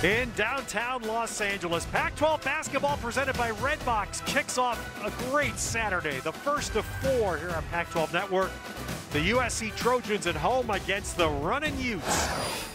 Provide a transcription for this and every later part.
In downtown Los Angeles, Pac-12 basketball presented by Redbox kicks off a great Saturday, the first of 4 here on Pac-12 Network. The USC Trojans at home against the running Utes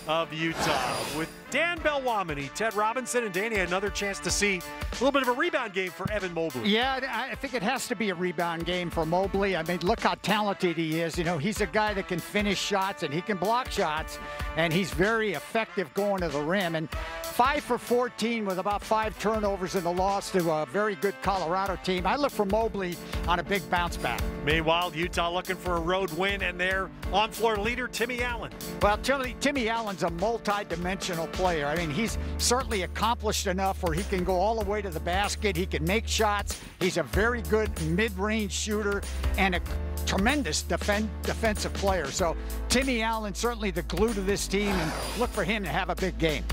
of Utah. With Dan Belwamini, Ted Robinson, and Danny, another chance to see a little bit of a rebound game for Evan Mobley. Yeah, I think it has to be a rebound game for Mobley. I mean, look how talented he is. You know, he's a guy that can finish shots and he can block shots, and he's very effective going to the rim. And 5 for 14 with about 5 turnovers in the loss to a very good Colorado team. I look for Mobley on a big bounce back. Meanwhile, Utah looking for a road win, and their on-floor leader, Timmy Allen. Well, Timmy Allen's a multi-dimensional player. I mean, he's certainly accomplished enough where he can go all the way to the basket. He can make shots. He's a very good mid-range shooter and a tremendous defensive player. So Timmy Allen certainly the glue to this team, and look for him to have a big game.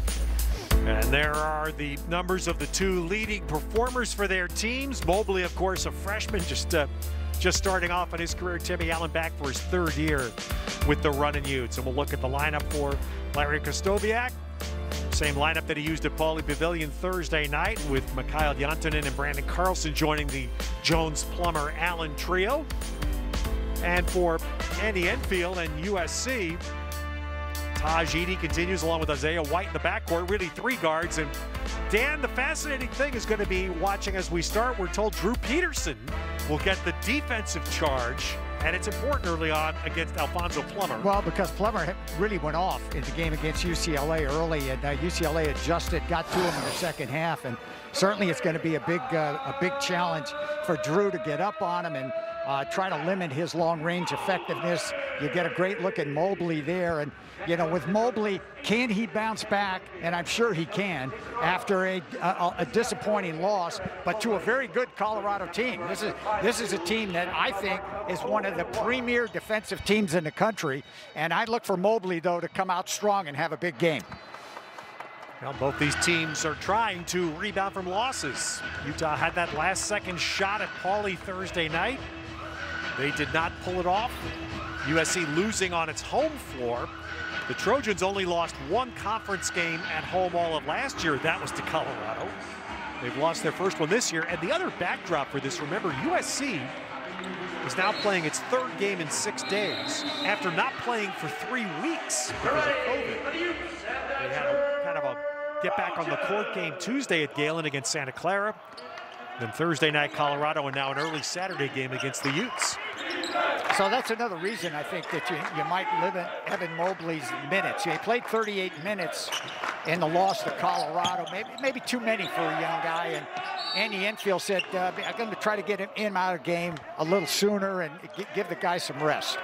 And there are the numbers of the 2 leading performers for their teams. Mobley, of course, a freshman, just starting off in his career. Timmy Allen back for his 3rd year with the Runnin' Utes. And we'll look at the lineup for Larry Krystkowiak. Same lineup that he used at Pauley Pavilion Thursday night, with Mikhail Yontanen and Brandon Carlson joining the Jones-Plummer-Allen trio. And for Andy Enfield and USC, Taj Edey continues along with Isaiah White in the backcourt, really 3 guards. And Dan, the fascinating thing is going to be watching as we start. We're told Drew Peterson will get the defensive charge, and it's important early on against Alfonso Plummer. Well, because Plummer really went off in the game against UCLA early, and UCLA adjusted, got to him in the second half, and certainly it's going to be a big challenge for Drew to get up on him and try to limit his long-range effectiveness. You get a great look at Mobley there, and you know, with Mobley, can he bounce back? And I'm sure he can after a disappointing loss, but to a very good Colorado team. This is a team that I think is one of the premier defensive teams in the country, and I look for Mobley, though, to come out strong and have a big game. Well, both these teams are trying to rebound from losses. Utah had that last-second shot at Pauley Thursday night. They did not pull it off. USC losing on its home floor. The Trojans only lost 1 conference game at home all of last year. That was to Colorado. They've lost their first one this year. And the other backdrop for this, remember, USC is now playing its 3rd game in 6 days after not playing for 3 weeks because of COVID. They had a kind of a get back on the court game Tuesday at Galen against Santa Clara. Then Thursday night, Colorado, and now an early Saturday game against the Utes. So that's another reason I think that you might limit Evan Mobley's minutes. He played 38 minutes in the loss to Colorado, maybe too many for a young guy. And Andy Enfield said, I'm going to try to get him out of the game a little sooner and give the guy some rest.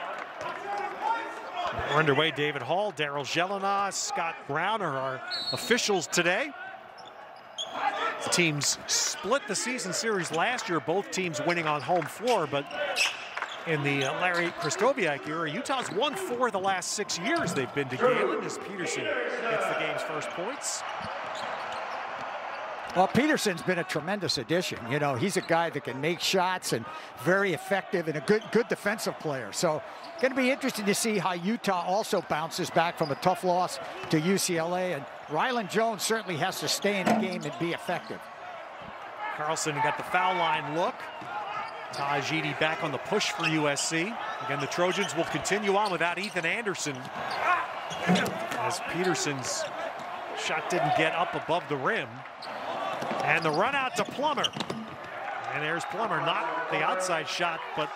We're underway. David Hall, Daryl Jelena, Scott Brown are our officials today. The teams split the season series last year, both teams winning on home floor, but in the Larry Krystkowiak era, Utah's won 4 of the last 6 years they've been to Galen as Peterson gets the game's first points. Well, Peterson's been a tremendous addition. You know, he's a guy that can make shots and very effective and a good defensive player. So going to be interesting to see how Utah also bounces back from a tough loss to UCLA. And Rylan Jones certainly has to stay in the game and be effective. Carlson got the foul line look. Taj Edey back on the push for USC. Again, the Trojans will continue on without Ethan Anderson, as Peterson's shot didn't get up above the rim. And the run out to Plummer. And there's Plummer, not the outside shot, but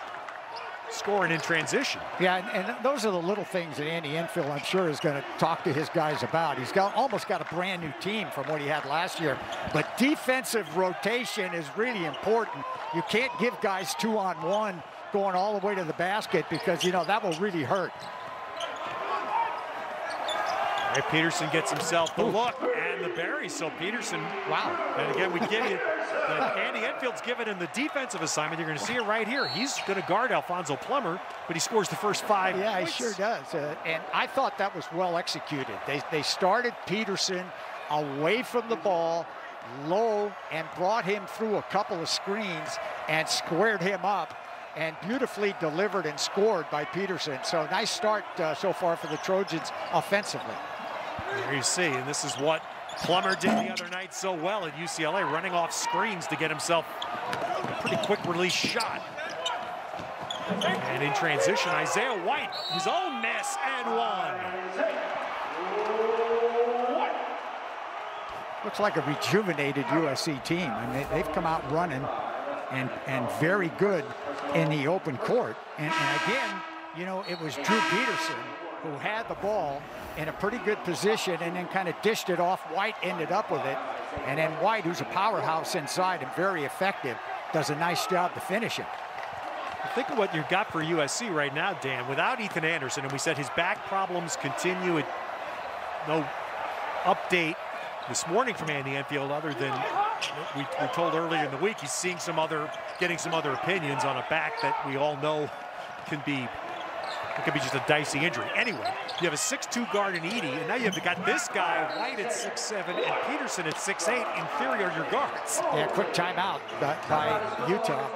scoring in transition. Yeah, and those are the little things that Andy Enfield, I'm sure, is going to talk to his guys about. He's almost got a brand new team from what he had last year. But defensive rotation is really important. You can't give guys 2-on-1 going all the way to the basket, because, you know, that will really hurt. All right, Peterson gets himself the look and the bury. So Peterson, wow. And again, we give you, Andy Enfield's given him the defensive assignment. You're going to see it right here. He's going to guard Alfonso Plummer, but he scores the first 5 Yeah, points. he sure does. And I thought that was well executed. They started Peterson away from the ball, low, and brought him through a couple of screens and squared him up, and beautifully delivered and scored by Peterson. So nice start so far for the Trojans offensively. There you see, and this is what Plummer did the other night so well at UCLA, running off screens to get himself a pretty quick release shot. And in transition, Isaiah White, his own miss and one. Looks like a rejuvenated USC team. I mean, they've come out running and very good in the open court. And again, you know, it was Drew Peterson who had the ball in a pretty good position and then kind of dished it off. White ended up with it. And then White, who's a powerhouse inside and very effective, does a nice job to finish it. Think of what you've got for USC right now, Dan. Without Ethan Anderson, and we said his back problems continue. No update this morning from Andy Enfield other than we told earlier in the week he's seeing getting some other opinions on a back that we all know can be just a dicey injury. Anyway, you have a 6'2" guard in Edey, and now you've got this guy, White at 6'7", and Peterson at 6'8". In theory, are your guards. Yeah, quick timeout by Utah.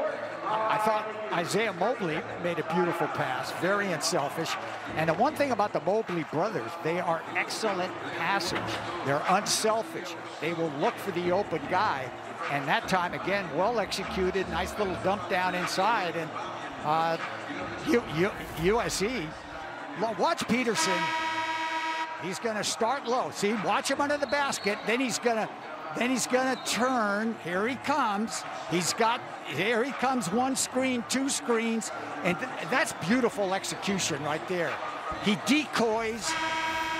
I thought Isaiah Mobley made a beautiful pass, very unselfish. And the one thing about the Mobley brothers, they are excellent passers. They're unselfish. They will look for the open guy. And that time, again, well executed, nice little dump down inside. And USC, watch Peterson. He's going to start low. See, watch him under the basket. Then he's going to turn. Here he comes. Here he comes, one screen, two screens, and that's beautiful execution right there. He decoys,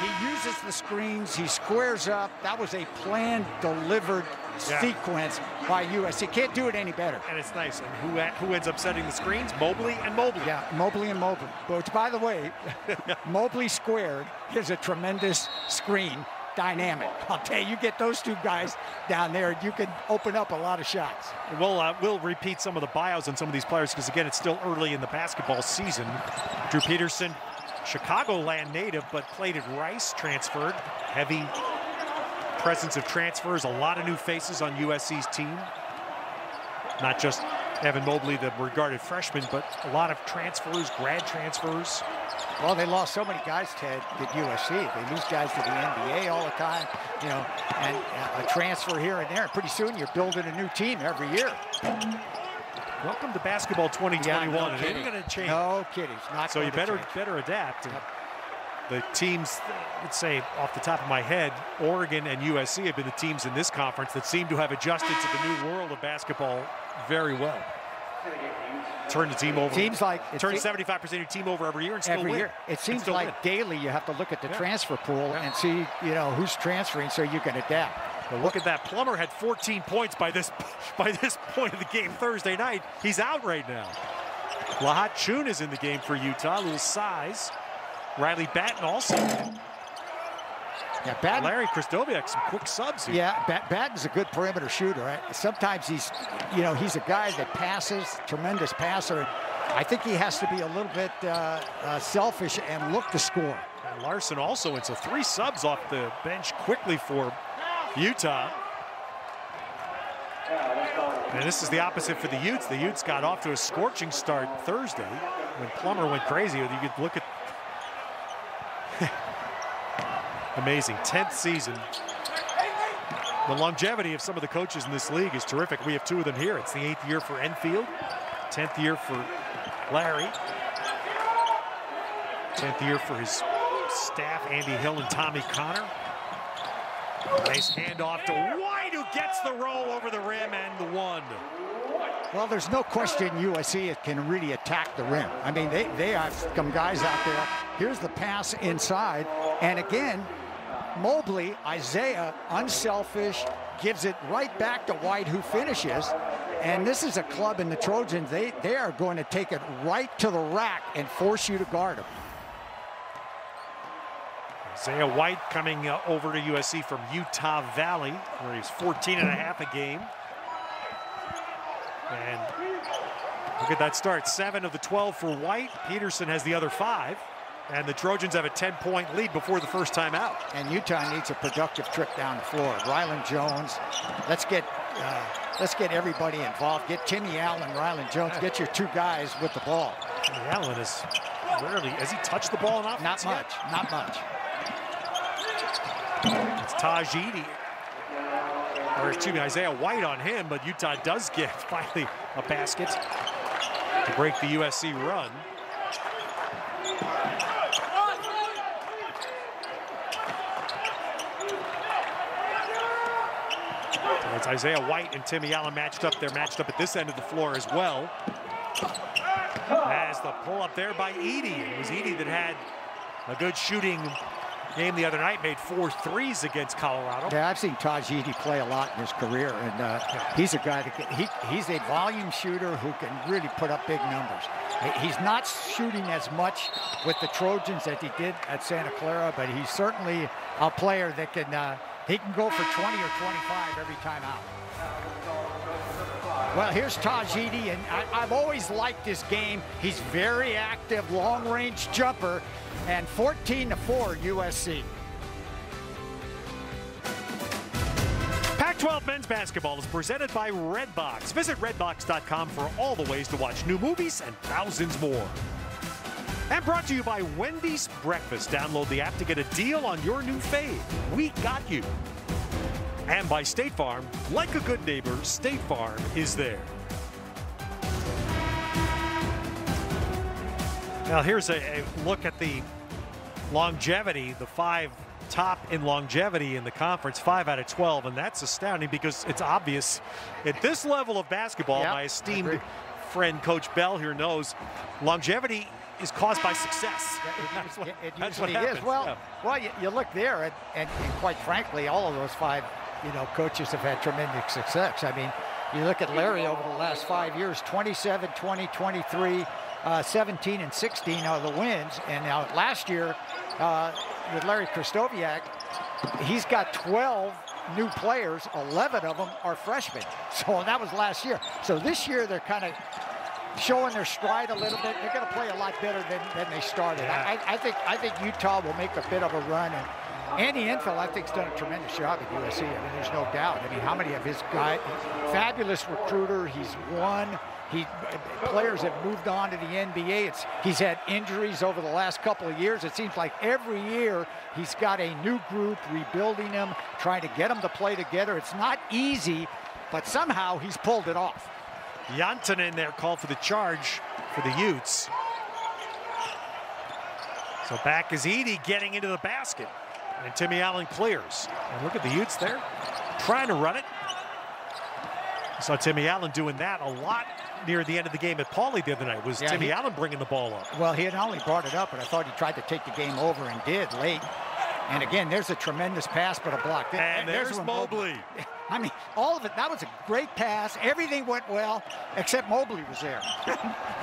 he uses the screens, he squares up. That was a planned, delivered sequence by USC. Can't do it any better. And it's nice. And who ends up setting the screens? Mobley and Mobley. Yeah, Mobley and Mobley. Which, by the way, Mobley squared is a tremendous screen dynamic. I'll tell you, get those two guys down there, you can open up a lot of shots. We'll repeat some of the bios on some of these players because, again, it's still early in the basketball season. Drew Peterson, Chicagoland native, but played at Rice, transferred. Heavy presence of transfers, a lot of new faces on USC's team. Not just Evan Mobley, the regarded freshman, but a lot of transfers, grad transfers. Well, they lost so many guys, Ted, at USC. They lose guys to the NBA all the time, you know, and a transfer here and there. Pretty soon you're building a new team every year. Welcome to basketball 2021. Yeah, no it ain't going to change. No kidding. So you better adapt. Yep. The teams, let's say off the top of my head, Oregon and USC have been the teams in this conference that seem to have adjusted to the new world of basketball very well. Turn the team over. Seems like turn 75% of your team over every year and still win. Year. It seems like daily you have to look at the transfer pool and see, you know, who's transferring so you can adapt. Well, look at that. Plummer had 14 points by this point of the game Thursday night. He's out right now. Lahat Chun is in the game for Utah. A little size. Riley Batten also. Yeah, Batten, Larry Kristoviak, some quick subs here. Yeah, Batten's a good perimeter shooter. Right? Sometimes he's a guy that passes, tremendous passer. I think he has to be a little bit selfish and look to score. And Larson also, and so 3 subs off the bench quickly for Utah. And this is the opposite for the Utes. The Utes got off to a scorching start Thursday when Plummer went crazy. You could look at amazing, 10th season. The longevity of some of the coaches in this league is terrific. We have 2 of them here. It's the 8th year for Enfield, 10th year for Larry, 10th year for his staff, Andy Hill and Tommy Connor. Nice handoff to White, who gets the roll over the rim and the one. Well, there's no question USC can really attack the rim. I mean, they have some guys out there. Here's the pass inside. And again, Mobley, Isaiah, unselfish, gives it right back to White, who finishes. And this is a club in the Trojans. They are going to take it right to the rack and force you to guard them. Isaiah White coming over to USC from Utah Valley, where he's 14.5 a game. And look at that start. 7 of the 12 for White. Peterson has the other 5. And the Trojans have a 10-point lead before the first time out. And Utah needs a productive trip down the floor. Rylan Jones, let's get everybody involved. Get Timmy Allen, Rylan Jones. Get your 2 guys with the ball. Timmy Allen has he touched the ball enough? Not much, not much. It's Taj Edey or excuse me, Isaiah White on him, but Utah does get finally a basket to break the USC run. So it's Isaiah White and Timmy Allen matched up. They're matched up at this end of the floor as well. As the pull up there by Edey. It was Edey that had a good shooting game the other night, made 4 threes against Colorado. Yeah, I've seen Taj Edey play a lot in his career, and he's a guy that he's a volume shooter who can really put up big numbers. He's not shooting as much with the Trojans as he did at Santa Clara, but he's certainly a player that can he can go for 20 or 25 every time out. Well, here's Taj Edey, and I've always liked this game. He's very active, long-range jumper, and 14-4 USC. Pac-12 men's basketball is presented by Redbox. Visit redbox.com for all the ways to watch new movies and thousands more. And brought to you by Wendy's Breakfast. Download the app to get a deal on your new fave. We got you. And by State Farm. Like a good neighbor, State Farm is there. Now here's a look at the longevity, the 5 top in longevity in the conference, 5 out of 12, and that's astounding because it's obvious at this level of basketball. Yep, my esteemed friend Coach Bell here knows longevity is caused by success. It usually is. Well, you look there, and quite frankly, all of those 5 coaches have had tremendous success. I mean, you look at Larry over the last 5 years, 27, 20, 23, 17, and 16 are the wins. And now last year with Larry Kristoviak, he's got 12 new players, 11 of them are freshmen. So that was last year. So this year they're kind of showing their stride a little bit. They're going to play a lot better than they started. Yeah. I think Utah will make a bit of a run. And Andy Enfield, I think, has done a tremendous job at USC. I mean, there's no doubt. I mean, how many of his guys, fabulous recruiter, he's won. Players have moved on to the NBA. He's had injuries over the last couple of years. It seems like every year he's got a new group, rebuilding them, trying to get them to play together. It's not easy, but somehow he's pulled it off. Jantanen there called for the charge for the Utes. So back is Edey getting into the basket. And Timmy Allen clears. And look at the Utes there, trying to run it. I saw Timmy Allen doing that a lot near the end of the game at Pauley the other night. Was Timmy Allen bringing the ball up? Well, he had only brought it up, but I thought he tried to take the game over and did late. And again, there's a tremendous pass, but a block. And there's Mobley. I mean, all of it, that was a great pass. Everything went well, except Mobley was there.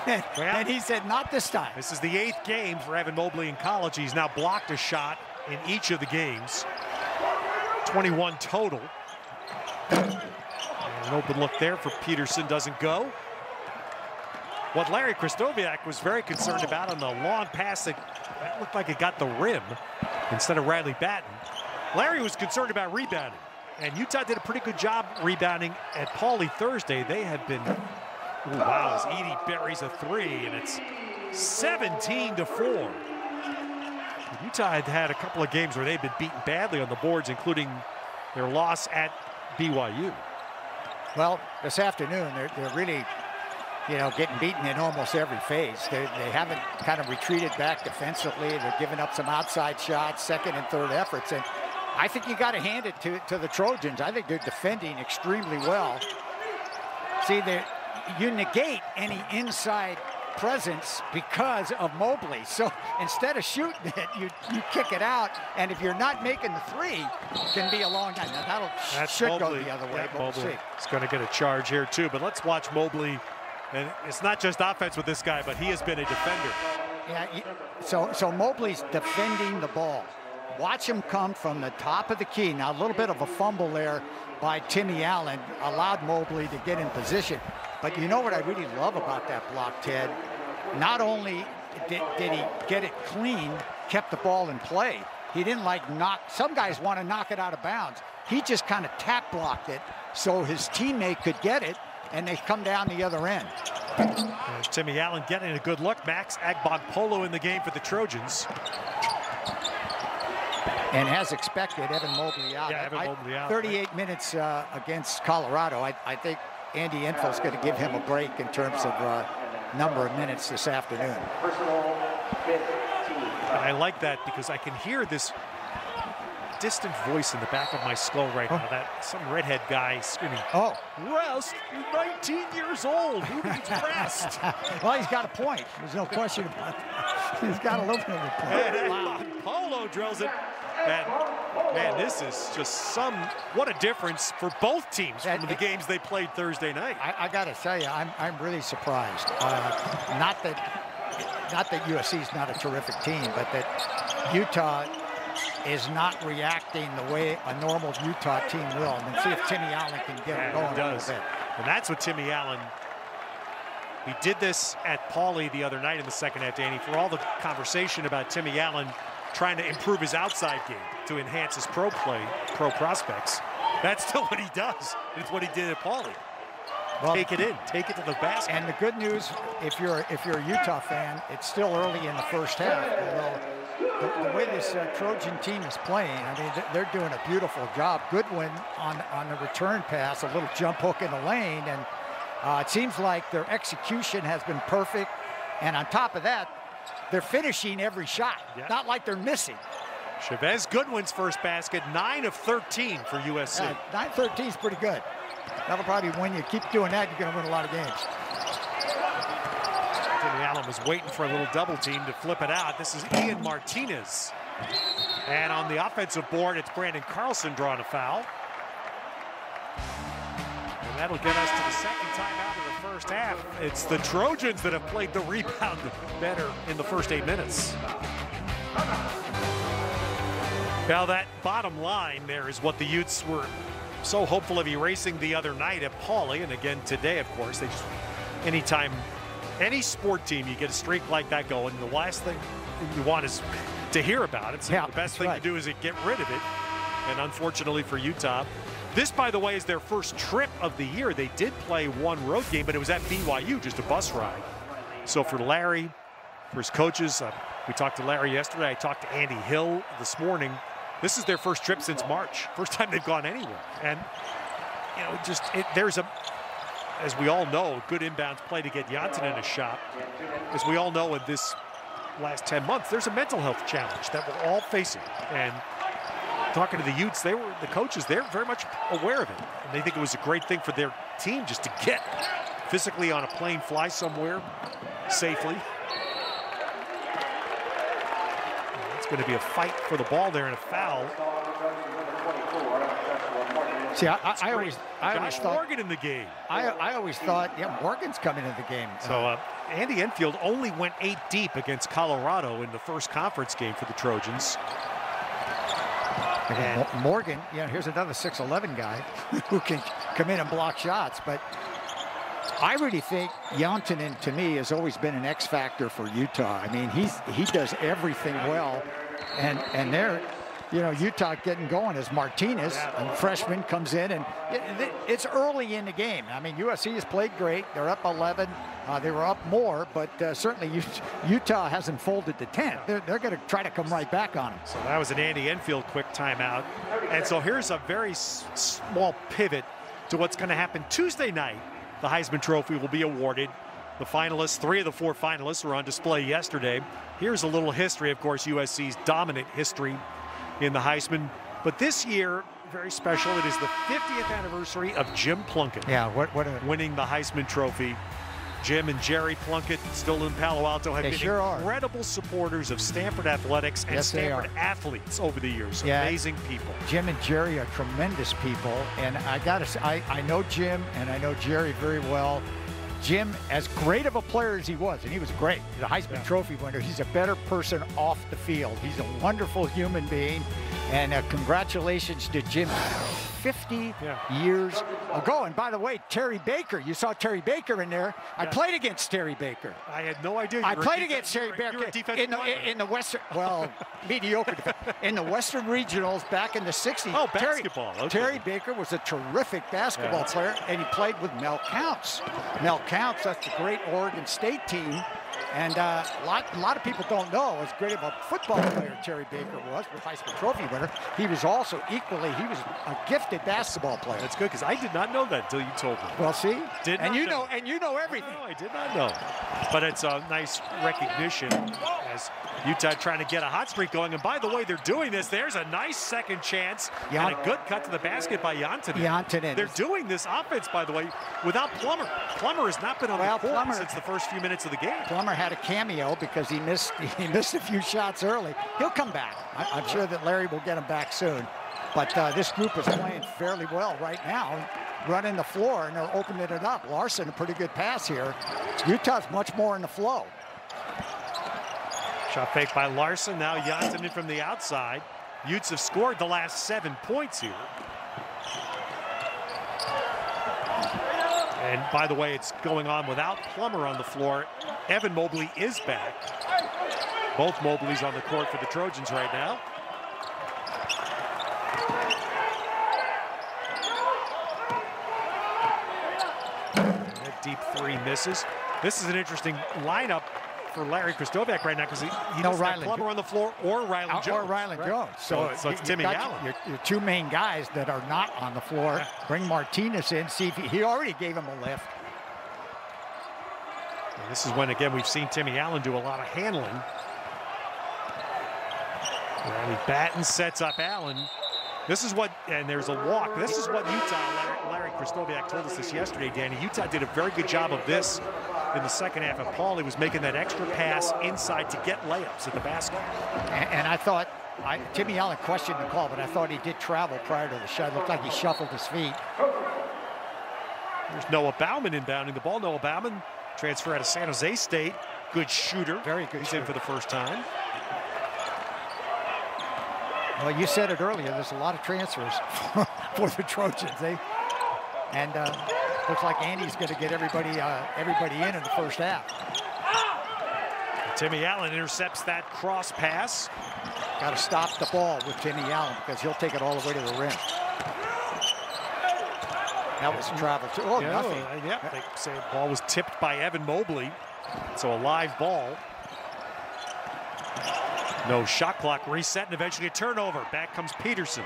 and he said, not this time. This is the 8th game for Evan Mobley in college. He's now blocked a shot in each of the games. 21 total. And an open look there for Peterson doesn't go. What Larry Kristoviak was very concerned about on the long pass that looked like it got the rim instead of Riley Batten. Larry was concerned about rebounding, and Utah did a pretty good job rebounding at Pauley Thursday. They have been, wow, as Edey buries a 3, and it's 17-4. Utah had a couple of games where they've been beaten badly on the boards, including their loss at BYU. Well, this afternoon, they're really, getting beaten in almost every phase. They haven't kind of retreated back defensively. They're giving up some outside shots, second and third efforts. And I think you got to hand it to the Trojans. I think they're defending extremely well. See, you negate any inside presence because of Mobley. So instead of shooting it, you kick it out. And if you're not making the 3, it can be a long time. Now that should Mobley. Go the other way. Yeah, Mobley is going to get a charge here too. But let's watch Mobley. And it's not just offense with this guy, but he has been a defender. Yeah, so Mobley's defending the ball. Watch him come from the top of the key. Now, a little bit of a fumble there by Timmy Allen allowed Mobley to get in position. But you know what I really love about that block, Ted? Not only did he get it clean, kept the ball in play. He didn't some guys want to knock it out of bounds. He just kind of tap blocked it so his teammate could get it, and they come down the other end. There's Timmy Allen getting a good look. Max Agbogbpolo in the game for the Trojans. And as expected, Evan Mobley out. Yeah, Evan Mobley out. 38 minutes against Colorado. I think Andy Enfield's going to give him a break in terms of number of minutes this afternoon. And I like that because I can hear this distant voice in the back of my skull right now. That some redhead guy screaming, "Oh, rest! You're 19 years old. Who needs rest?" Well, he's got a point. There's no question about it. He's got a little bit of a point. And Wow. Polo drills it. And man, this is just what a difference for both teams from the games they played Thursday night. I got to tell you, I'm really surprised. Not that USC is not a terrific team, but that Utah is not reacting the way a normal Utah team will. And then see if Timmy Allen can get it going a little bit. And that's what Timmy Allen, he did this at Pauley the other night in the second half, Danny, for all the conversation about Timmy Allen trying to improve his outside game to enhance his pro prospects. That's still what he does. It's what he did at Pauley. Well, take it in, take it to the basket. And the good news, if you're a Utah fan, it's still early in the first half. Although the way this Trojan team is playing, I mean, they're doing a beautiful job. Goodwin on the return pass, a little jump hook in the lane, and it seems like their execution has been perfect. And on top of that, they're finishing every shot. Yeah. Not like they're missing. Chavez Goodwin's first basket, 9 of 13 for USC. 9-13 is pretty good. That'll probably win you. Keep doing that, you're going to win a lot of games. Timmy Allen was waiting for a little double team to flip it out. This is Ian Martinez. And on the offensive board, it's Brandon Carlson drawing a foul. And that'll get us to the second timeout of the first half. It's the Trojans that have played the rebound better in the first 8 minutes. Now that bottom line there is what the Utes were so hopeful of erasing the other night at Pauley, and again today, of course. They just, anytime any sport team you get a streak like that going, the last thing you want is to hear about it. So the best thing to do is to get rid of it. And unfortunately for Utah, this, by the way, is their first trip of the year. They did play one road game, but it was at BYU, just a bus ride. So for Larry, for his coaches, we talked to Larry yesterday. I talked to Andy Hill this morning. This is their first trip since March. First time they've gone anywhere. And, you know, there's as we all know, good inbounds play to get Janssen in a shot. As we all know, in this last 10 months, there's a mental health challenge that we're all facing. And talking to the Utes, the coaches, they're very much aware of it. And they think it was a great thing for their team just to get physically on a plane, fly somewhere safely. It's going to be a fight for the ball there and a foul. See, I always thought Morgan in the game. I always thought, yeah, Morgan's coming into the game. So Andy Enfield only went 8 deep against Colorado in the first conference game for the Trojans. And Morgan, here's another 6'11" guy who can come in and block shots. But I really think Janssen, to me, has always been an X factor for Utah. I mean, he does everything well, and they're, Utah getting going as Martinez, a freshman, comes in, and it's early in the game. I mean, USC has played great. They're up 11. They were up more, but certainly Utah hasn't folded the tent. They're going to try to come right back on them. So that was an Andy Enfield quick timeout. And so here's a very small pivot to what's going to happen Tuesday night. The Heisman Trophy will be awarded. The finalists, 3 of the 4 finalists, were on display yesterday. Here's a little history, of course, USC's dominant history in the Heisman. But this year, very special. It is the 50th anniversary of Jim Plunkett. Yeah, winning the Heisman Trophy. Jim and Jerry Plunkett, still in Palo Alto, have been incredible supporters of Stanford athletics and Stanford athletes over the years. Amazing people. Jim and Jerry are tremendous people, and I gotta say, I know Jim and I know Jerry very well. Jim, as great of a player as he was, and he was great, the Heisman Trophy winner, he's a better person off the field. He's a wonderful human being, and congratulations to Jim. 50 years ago. And by the way, Terry Baker, you saw Terry Baker in there. I played against Terry Baker. I had no idea. I played against Terry Baker in the Western, mediocre, in the Western Regionals back in the 60s. Oh, basketball. Terry Baker was a terrific basketball player, and he played with Mel Counts. Mel Counts, that's the great Oregon State team. And a lot of people don't know as great of a football player Terry Baker was, with high school trophy winner. He was also he was a gifted basketball player. That's good, because I did not know that until you told me. Well, see, and you know everything. No, I did not know. But it's a nice recognition as Utah trying to get a hot streak going. And by the way, they're doing this. There's a nice second chance and a good cut to the basket by Jantonen. They're doing this offense, by the way, without Plummer. Plummer has not been on the court since the first few minutes of the game. Plummer had a cameo because he missed a few shots early. He'll come back. I'm sure that Larry will get him back soon. But this group is playing fairly well right now, running the floor, and they're opening it up. Larson, a pretty good pass here. Utah's much more in the flow. Shot fake by Larson. Now Jantonen from the outside. Utes have scored the last 7 points here. And by the way, it's going on without Plummer on the floor. Evan Mobley is back. Both Mobleys on the court for the Trojans right now. That deep three misses. This is an interesting lineup for Larry Kristoviak right now, because he doesn't have Plummer on the floor or Rylan Jones. Or Rylan Jones. So it's Timmy Allen. Your two main guys that are not on the floor. Yeah. Bring Martinez in, see if he already gave him a lift. And this is when, again, we've seen Timmy Allen do a lot of handling. Riley Batten sets up Allen. This is what, and there's a walk. This is what Utah, Larry Kristoviak told us this yesterday, Danny. Utah did a very good job of this in the second half, and Paulie was making that extra pass inside to get layups at the basket. And I thought, Timmy Allen questioned the call, but I thought he did travel prior to the shot. It looked like he shuffled his feet. There's Noah Bauman inbounding the ball. Noah Bauman, transfer out of San Jose State. Good shooter. Very good. He's in for the first time. Well, you said it earlier. There's a lot of transfers for the Trojans. And looks like Andy's going to get everybody in the first half. Timmy Allen intercepts that cross pass. Got to stop the ball with Timmy Allen because he'll take it all the way to the rim. That was travel too. Oh, nothing. Yeah, they say the ball was tipped by Evan Mobley. So a live ball. No shot clock reset, and eventually a turnover. Back comes Peterson.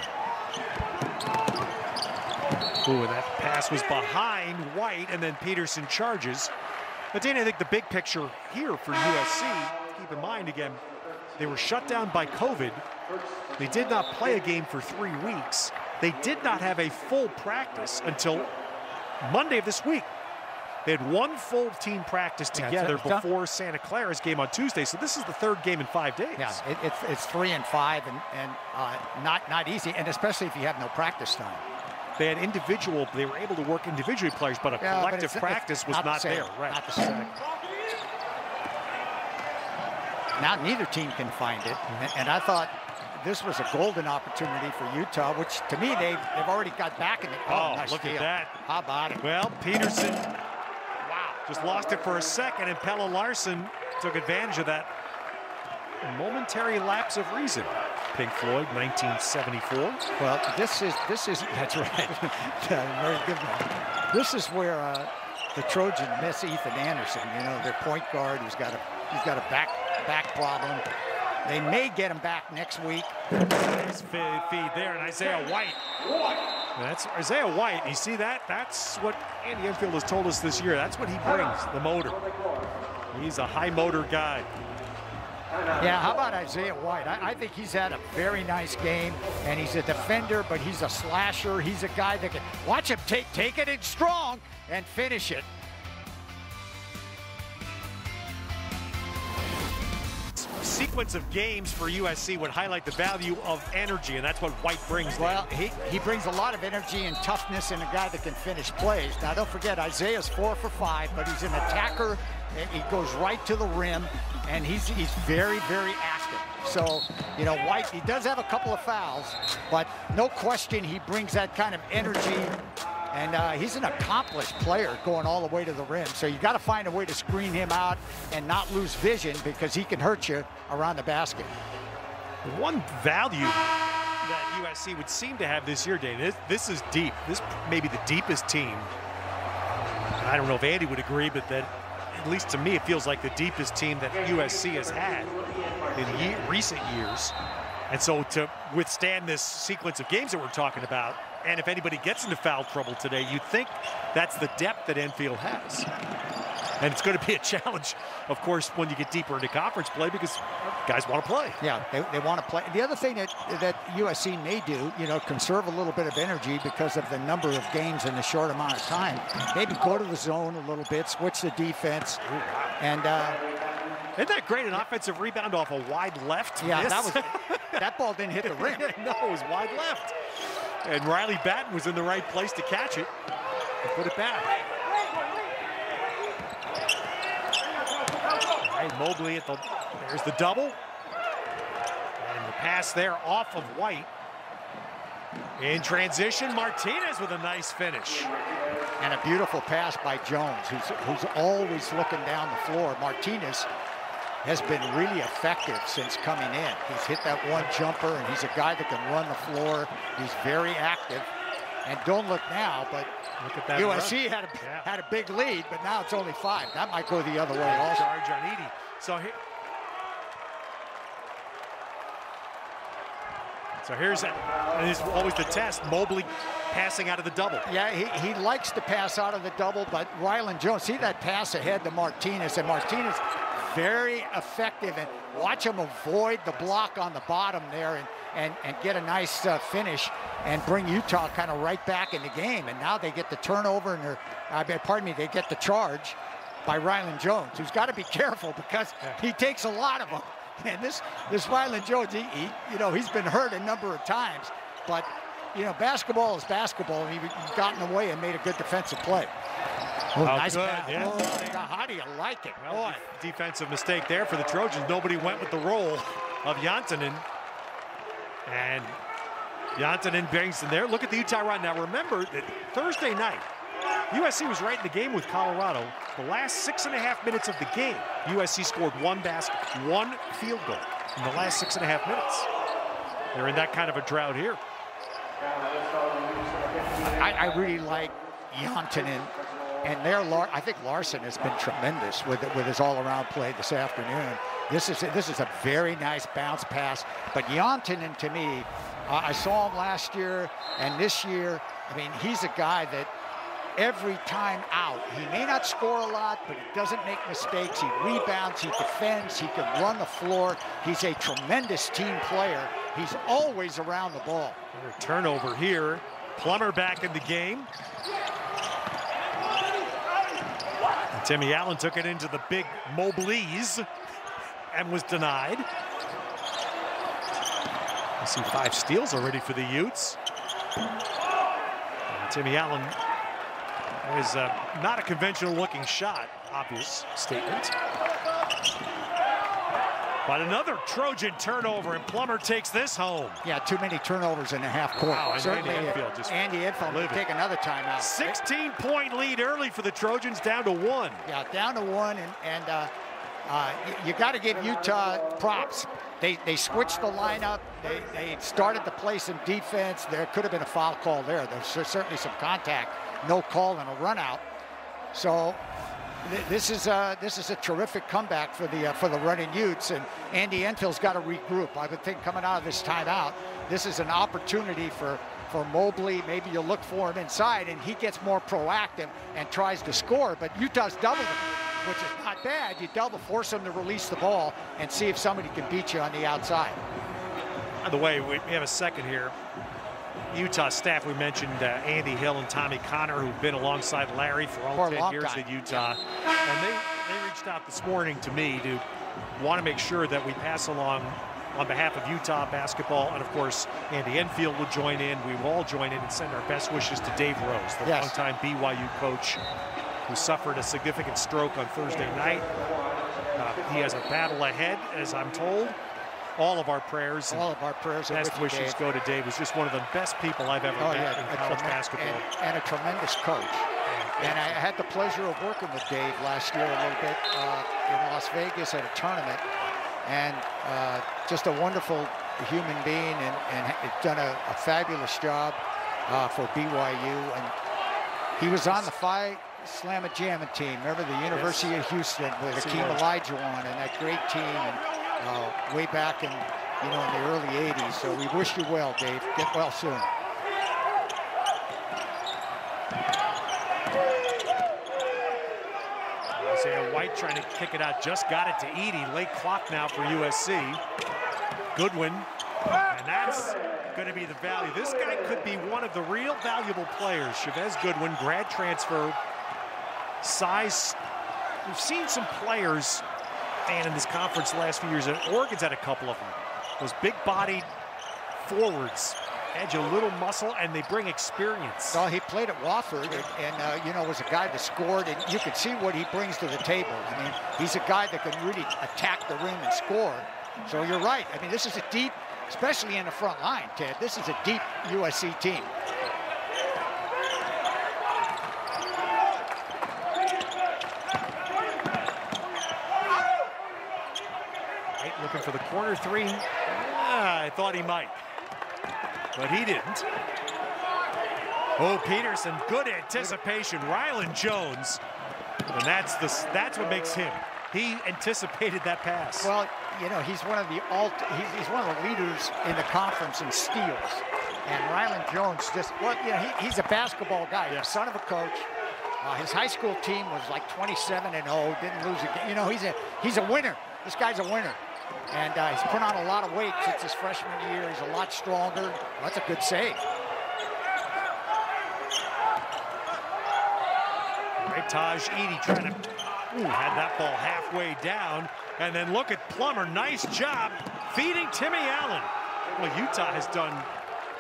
Ooh, and that pass was behind White, and then Peterson charges. But Danny, I think the big picture here for USC, keep in mind again, they were shut down by COVID. They did not play a game for 3 weeks. They did not have a full practice until Monday of this week. They had one full team practice together before Santa Clara's game on Tuesday. So this is the third game in 5 days. Yeah, it's 3 and 5 and not easy, and especially if you have no practice time. They had they were able to work individually players, but collective practice was not there. Right. Not the same. Now neither team can find it, and I thought this was a golden opportunity for Utah, which to me they've already got back in the. Oh, nice look at that! How about it? Well, Peterson, just lost it for a second, and Pelle Larsson took advantage of that momentary lapse of reason. Pink Floyd, 1974. Well, this is that's right. Very good one. This is where the Trojans miss Ethan Anderson. You know, their point guard who's got a back problem. They may get him back next week. Nice feed there, and Isaiah White. That's Isaiah White. You see that? That's what Andy Enfield has told us this year. That's what he brings, the motor. He's a high motor guy. Yeah, how about Isaiah White? I think he's had a very nice game, and he's a defender, but he's a slasher. He's a guy that can watch him take it in strong and finish it. Sequence of games for USC would highlight the value of energy, and that's what White brings. Well, he brings a lot of energy and toughness, and a guy that can finish plays. Now, don't forget, Isaiah's 4 for 5, but he's an attacker. He goes right to the rim, and he's very, very active. So, you know, White, he does have a couple of fouls, but no question he brings that kind of energy. And he's an accomplished player going all the way to the rim. So you got to find a way to screen him out and not lose vision, because he can hurt you around the basket. The one value that USC would seem to have this year, Dane, this is deep. This may be the deepest team. I don't know if Andy would agree, but that at least to me, it feels like the deepest team that USC has had in recent years. And so to withstand this sequence of games that we're talking about, and if anybody gets into foul trouble today, you'd think that's the depth that Enfield has. And it's going to be a challenge, of course, when you get deeper into conference play, because guys want to play. Yeah, they want to play. The other thing that USC may do, you know, conserve a little bit of energy because of the number of games in a short amount of time. Maybe go to the zone a little bit, switch the defense. Ooh, wow. And isn't that great? An offensive rebound off a wide left. Yeah, that ball didn't hit the rim. No, it was wide left. And Riley Batten was in the right place to catch it and put it back. All right, Mobley there's the double. And the pass there off of White. In transition, Martinez with a nice finish. And a beautiful pass by Jones, who's always looking down the floor. Martinez has been really effective since coming in. He's hit that one jumper, and he's a guy that can run the floor. He's very active. And don't look now, but look at that USC had a big lead, but now it's only 5. That might go the other way also. Charge on Edey. So here's and it's always the test. Mobley passing out of the double. Yeah, he likes to pass out of the double, but Rylan Jones, see that pass ahead to Martinez, and Martinez very effective, and watch him avoid the block on the bottom there and get a nice finish and bring Utah kind of right back in the game. And now they get the turnover, and they get the charge by Rylan Jones, who's got to be careful because he takes a lot of them. And this Rylan Jones, he's been hurt a number of times, but basketball is basketball, and he's gotten away and made a good defensive play. Oh, nice pass. Yeah. Oh, how do you like it? Well, defensive mistake there for the Trojans. Nobody went with the roll of Jantanen. And Jantanen brings in there. Look at the Utah run. Now remember that Thursday night, USC was right in the game with Colorado. The last 6.5 minutes of the game, USC scored 1 field goal in the last 6.5 minutes. They're in that kind of a drought here. I really like Jantanen. And I think Larson has been tremendous with his all-around play this afternoon. This is a very nice bounce pass. But Jantanen, to me, I saw him last year and this year. I mean, he's a guy that every time out, he may not score a lot, but he doesn't make mistakes. He rebounds, he defends, he can run the floor. He's a tremendous team player. He's always around the ball. Another turnover here. Plummer back in the game. Timmy Allen took it into the big Mobleys and was denied. I see 5 steals already for the Utes. And Timmy Allen is not a conventional looking shot, obvious statement. But another Trojan turnover, and Plummer takes this home. Yeah, too many turnovers in the half court. Wow, certainly Andy Enfield will take another timeout. 16-point lead early for the Trojans, down to 1. Yeah, down to 1, and you got to give Utah props. They switched the lineup. They started to play some defense. There could have been a foul call there. There's certainly some contact. No call and a run out. So this is a terrific comeback for the running Utes, and Andy Enfield's got to regroup. I would think coming out of this timeout, this is an opportunity for Mobley. Maybe you look for him inside, and he gets more proactive and tries to score. But Utah's doubled him, which is not bad. You double, force him to release the ball, and see if somebody can beat you on the outside. By the way, we have a second here. Utah staff, we mentioned Andy Hill and Tommy Connor, who've been alongside Larry for all 10 years at Utah. And they reached out this morning to me to want to make sure that we pass along on behalf of Utah basketball. And of course, Andy Enfield will join in. We will all join in and send our best wishes to Dave Rose, the longtime BYU coach who suffered a significant stroke on Thursday night. He has a battle ahead, as I'm told. All of our prayers and best wishes go to Dave. He's just one of the best people I've ever met in college basketball. And a tremendous coach. And I had the pleasure of working with Dave last year a little bit in Las Vegas at a tournament. And just a wonderful human being, and done a fabulous job for BYU. And he was on the Slam-a-Jamma team. Remember the University of Houston with Hakeem Olajuwon and that great team, and way back in in the early 80s. So we wish you well, Dave. Get well soon. Isaiah White trying to kick it out, just got it to Edey. Late clock now for USC. Goodwin, and that's going to be the value. This guy could be one of the real valuable players. Chavez Goodwin, grad transfer, size. We've seen some players, Dan, in this conference the last few years, and Oregon's had a couple of them. Those big-bodied forwards, edge a little muscle, and they bring experience. Well, he played at Wofford, and was a guy that scored, and you can see what he brings to the table. I mean, he's a guy that can really attack the rim and score. So you're right. I mean, this is a deep, especially in the front line, Ted. This is a deep USC team. White looking for the corner three. I thought he might, but he didn't. Oh, Peterson, good anticipation. Rylan Jones, and that's what makes him. He anticipated that pass. Well, he's one of the he's one of the leaders in the conference in steals. And Rylan Jones he's a basketball guy. Yes. Son of a coach. His high school team was like 27-0, didn't lose a game. He's a winner. This guy's a winner. And he's put on a lot of weight since his freshman year. He's a lot stronger. Well, that's a good save. Right, Taj Edey trying to had that ball halfway down. And then look at Plummer. Nice job feeding Timmy Allen. Well, Utah has done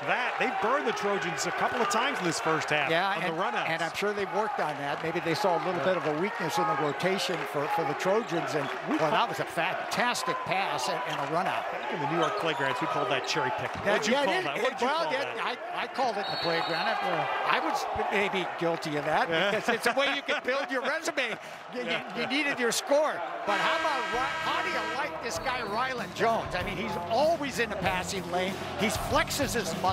that. They burned the Trojans a couple of times in this first half on the run-outs. And I'm sure they've worked on that. Maybe they saw a little bit of a weakness in the rotation for the Trojans. And that was a fantastic pass and a run-out. In the New York playgrounds, we called that cherry pick. What'd you call that? I called it in the playground. I was maybe guilty of that because it's a way you can build your resume. You needed your score. But how do you like this guy, Rylan Jones? I mean, he's always in the passing lane. He flexes his muscles.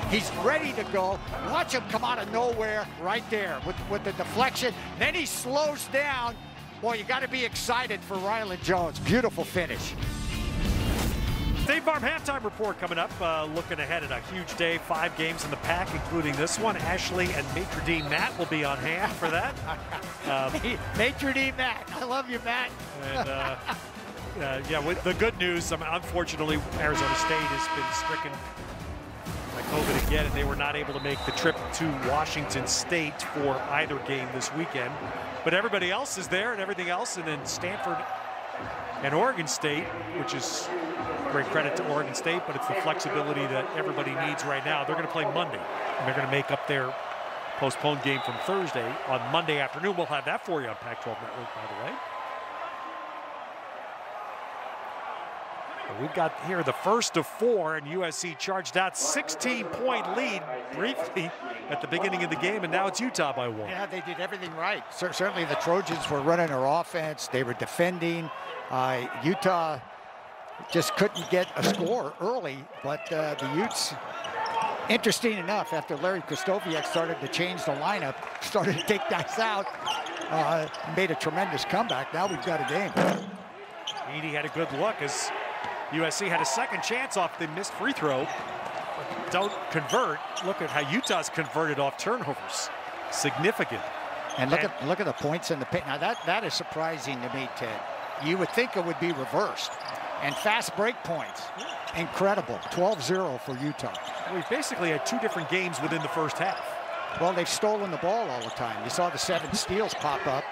He's ready to go. Watch him come out of nowhere right there with the deflection. Then he slows down. Boy, you got to be excited for Rylan Jones. Beautiful finish. State Farm halftime report coming up. Looking ahead at a huge day. 5 games in the pack, including this one. Ashley and Maitre d' Matt will be on hand for that. Maitre d' Matt. I love you, Matt. And with the good news, unfortunately, Arizona State has been stricken by COVID again, and they were not able to make the trip to Washington State for either game this weekend. But everybody else is there and everything else, and then Stanford and Oregon State, which is great credit to Oregon State, but it's the flexibility that everybody needs right now. They're going to play Monday, and they're going to make up their postponed game from Thursday on Monday afternoon. We'll have that for you on Pac-12 Network, by the way. We've got here the first of 4, and USC charged out 16-point lead briefly at the beginning of the game, and now it's Utah by 1. Yeah, they did everything right. Certainly the Trojans were running their offense. They were defending. Utah just couldn't get a score early, but the Utes, interesting enough, after Larry Kristofiak started to change the lineup, started to take guys out, made a tremendous comeback. Now we've got a game. Edey had a good look as USC had a second chance off the missed free throw. But don't convert. Look at how Utah's converted off turnovers. Significant. And look at the points in the paint. Now that is surprising to me, Ted. You would think it would be reversed. And fast break points. Incredible. 12-0 for Utah. We've basically had 2 different games within the first half. Well, they've stolen the ball all the time. You saw the 7 steals pop up.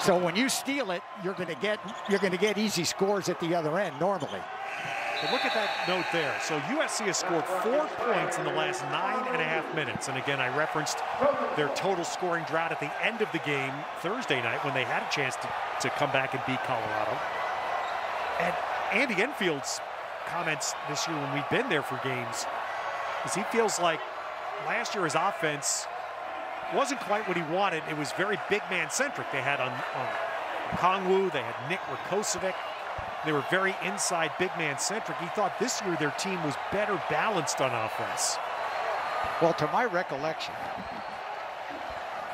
So when you steal it, you're going to get easy scores at the other end normally. But look at that note there. So USC has scored 4 points in the last 9.5 minutes. And again, I referenced their total scoring drought at the end of the game Thursday night when they had a chance to come back and beat Colorado. And Andy Enfield's comments this year when we've been there for games is he feels like last year his offense wasn't quite what he wanted. It was very big man centric. They had on Kongwu, they had Nick Rakocevic. They were very inside big man centric. He thought this year their team was better balanced on offense. Well, to my recollection,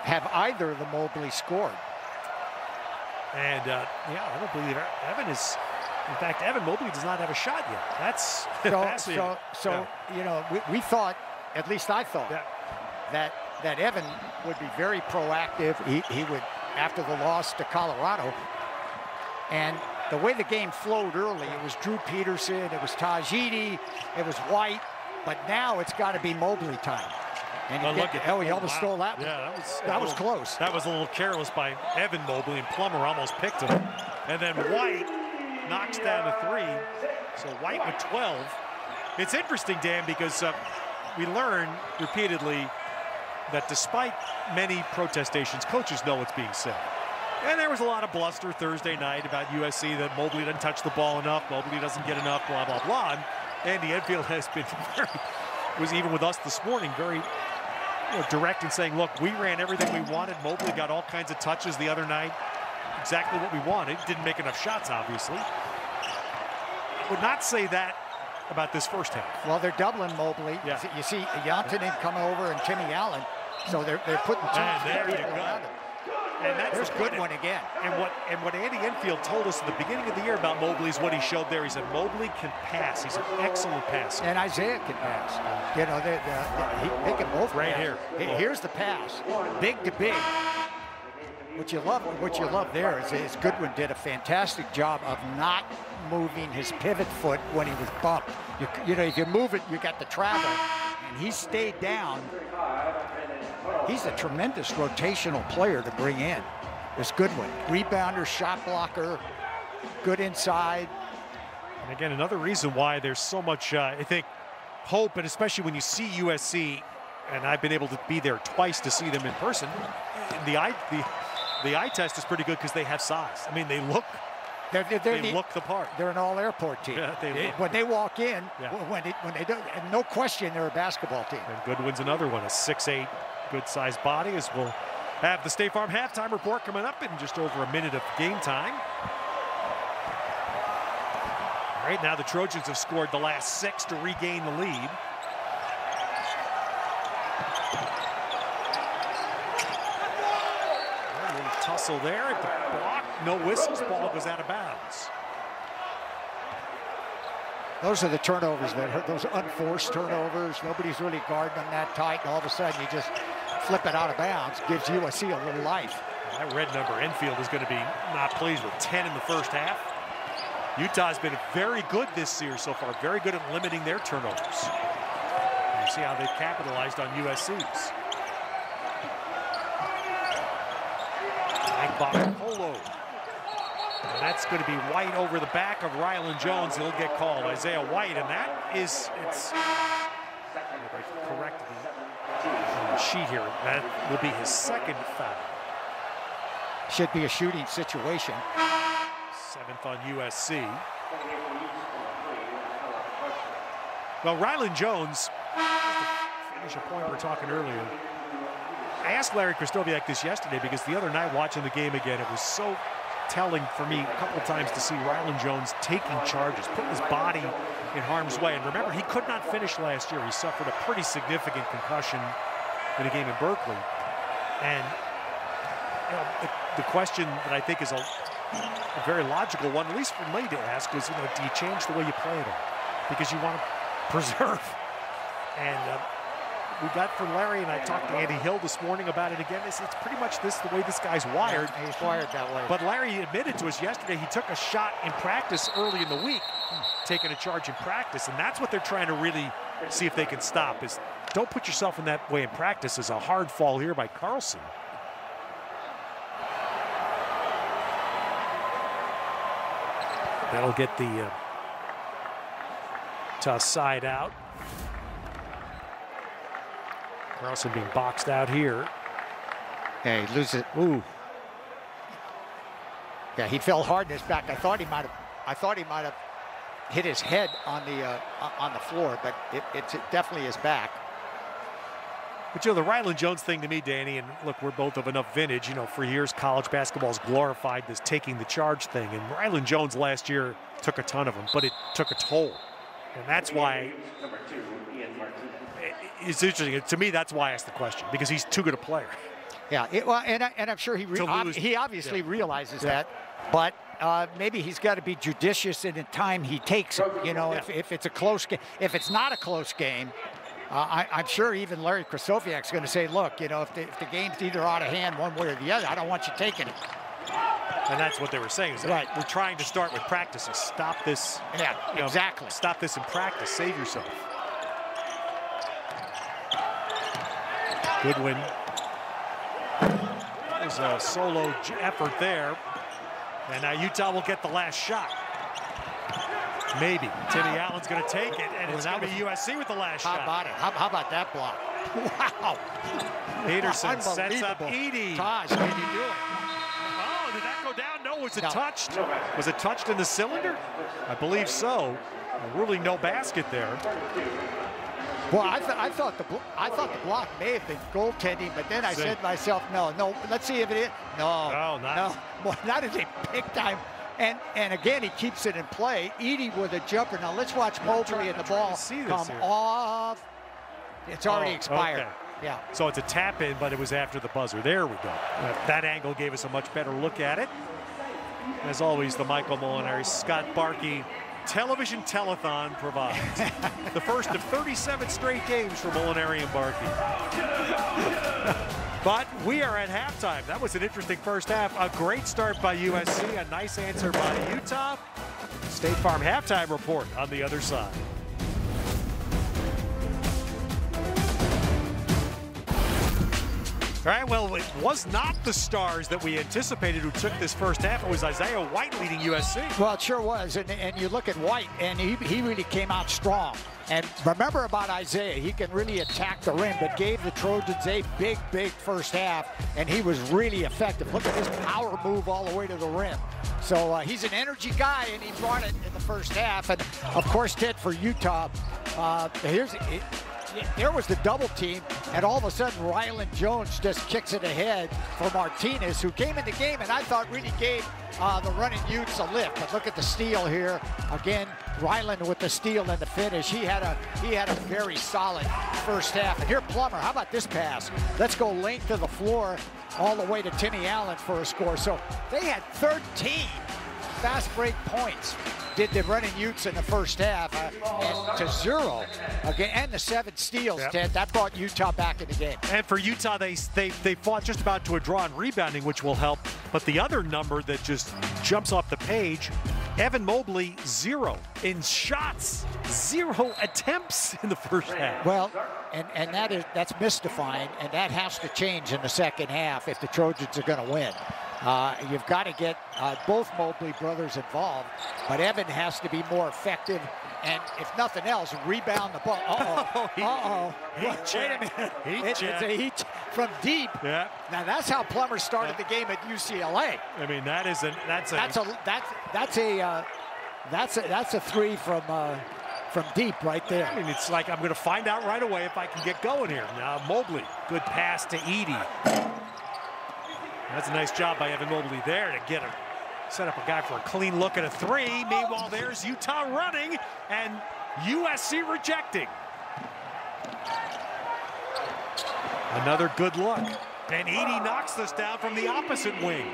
have either of the Mobley scored. And yeah, I don't believe Evan is. In fact, Evan Mobley does not have a shot yet. That's fascinating. So you know, we thought, at least I thought, that Evan would be very proactive. He would, after the loss to Colorado, and the way the game flowed early, it was Drew Peterson, it was Tajidi, it was White, but now it's got to be Mobley time. And he almost stole that one. Yeah, that was close. That was a little careless by Evan Mobley, and Plummer almost picked him. And then White knocks down a 3. So White with 12. It's interesting, Dan, because we learn repeatedly that despite many protestations, coaches know what's being said. And there was a lot of bluster Thursday night about USC that Mobley doesn't touch the ball enough, Mobley doesn't get enough, blah, blah, blah. And Andy Enfield has been was even with us this morning, very direct in saying, look, we ran everything we wanted. Mobley got all kinds of touches the other night. Exactly what we wanted. Didn't make enough shots, obviously. I would not say that about this first half. Well, they're doubling Mobley. Yeah. You see Yontanen coming over and Timmy Allen. So they're putting two there you go. around him. And that's a good one again. And what Andy Enfield told us at the beginning of the year about Mobley is what he showed there. He said Mobley can pass. He's an excellent passer. And Isaiah can pass. You know, they can both right pass. here. Here's the pass, big to big. What you love there is Goodwin did a fantastic job of not moving his pivot foot when he was bumped. You know, if you move it, you got the travel, and he stayed down. He's a tremendous rotational player to bring in. This Goodwin, rebounder, shot blocker, good inside. And again, another reason why there's so much, I think, hope, and especially when you see USC, and I've been able to be there twice to see them in person. The eye test is pretty good because they have size. I mean, they look the part. They're an all-airport team. Yeah, when they walk in, when they don't, and no question, they're a basketball team. And Goodwin's another one, a 6'8", good-sized body. As we'll have the State Farm halftime report coming up in just over a minute of game time. All right, now the Trojans have scored the last 6 to regain the lead. A little tussle there at the block. No whistles. Ball goes out of bounds. Those are the turnovers that hurt, those unforced turnovers. Nobody's really guarding them that tight, and all of a sudden you just flip it out of bounds. Gives USC a little life. That red number, Enfield, is going to be not pleased with 10 in the first half. Utah's been very good this year so far, very good at limiting their turnovers. And you see how they've capitalized on USC's. Polo. And that's going to be White over the back of Rylan Jones. He'll get called, Isaiah White, and that is, it's correct on the sheet here. That will be his second foul. Should be a shooting situation. 7th on USC. Well, Rylan Jones, to finish a point we were talking earlier, I asked Larry Krystkowiak this yesterday because the other night watching the game again, it was so telling for me a couple times to see Rylan Jones taking charges, putting his body in harm's way. And remember, he could not finish last year. He suffered a pretty significant concussion in a game in Berkeley. And the question that I think is a very logical one, at least for me to ask, is, do you change the way you play it all? Because you want to preserve. And we got from Larry, and I talked to Andy Hill this morning about it again. It's pretty much the way this guy's wired. Yeah, he's wired that way. But Larry admitted to us yesterday he took a shot in practice early in the week, taking a charge in practice, and that's what they're trying to really see if they can stop, is don't put yourself in that way in practice. Is a hard fall here by Carlson. That'll get the toss side out. Carlson being boxed out here. Yeah, he loses it. Ooh. Yeah, he fell hard in his back. I thought he might have hit his head on the floor, but it's definitely his back. But the Rylan Jones thing to me, Danny, and look, we're both of enough vintage. For years, college basketball's glorified this taking the charge thing, and Rylan Jones last year took a ton of them, but it took a toll, and that's why. It's interesting. To me, that's why I asked the question, because he's too good a player. Yeah, and I'm sure he obviously realizes that, but maybe he's got to be judicious in the time he takes it. You know, if it's a close game, if it's not a close game, I'm sure even Larry Krasowiak's going to say, look, you know, if the game's either out of hand one way or the other, I don't want you taking it. And that's what they were saying. Is right. We're trying to start with practice and stop this. Yeah, exactly. Stop this in practice. Save yourself. Goodwin. There's a solo effort there. And now Utah will get the last shot. Maybe. Timmy Allen's going to take it, and it's going to be USC with the last shot. How about it? How about that block? Wow. Peterson sets up Edey. Taj, can you do it? Oh, did that go down? No, was it touched? Was it touched in the cylinder? I believe so. Really no basket there. Well, I thought the block may have been goaltending, but then I said to myself, no, let's see if it is. No, not as a big time. And again, he keeps it in play. Edey with a jumper. Now let's watch Mobley and the ball come off. It's already expired. Okay. Yeah. So it's a tap in, but it was after the buzzer. There we go. That angle gave us a much better look at it. As always, the Michael Molinari, Scott Barkey television telethon provides the first of 37 straight games for Molinari and Barkey. But we are at halftime. That was an interesting first half. A great start by USC, a nice answer by Utah. State Farm halftime report on the other side. All right, well, it was not the stars that we anticipated who took this first half. It was Isaiah White leading USC. Well, it sure was, and you look at White, and he really came out strong. And remember about Isaiah, he can really attack the rim, but gave the Trojans a big first half, and he was really effective. Look at his power move all the way to the rim. So he's an energy guy, and he brought it in the first half. And, of course, Ted, for Utah, there was the double team, and all of a sudden Ryland Jones just kicks it ahead for Martinez, who came in the game and I thought really gave the running Utes a lift. But look at the steal here. Again, Ryland with the steal and the finish. He had a very solid first half. And here Plummer, how about this pass? Let's go length of the floor all the way to Timmy Allen for a score. So they had 13 fast break points. Did the running Utes in the first half and to 0 again, and the 7 steals. Ted, that brought Utah back in the game. And for Utah, they fought just about to a draw in rebounding, which will help. But the other number that just jumps off the page, Evan Mobley 0 in shots, 0 attempts in the first half. Well, and that's mystifying, and that has to change in the second half if the Trojans are going to win. You've got to get both Mobley brothers involved, but Evan has to be more effective, and if nothing else, rebound the ball. Wait a minute. It's a heat from deep. Yeah. Now that's how Plummer started the game at UCLA. I mean, that's a three from deep right there. I mean, it's like I'm going to find out right away if I can get going here. Now Mobley, good pass to Edey. That's a nice job by Evan Mobley there to get him. Set up a guy for a clean look at a 3. Meanwhile, there's Utah running and USC rejecting. Another good look. And Edey knocks this down from the opposite wing.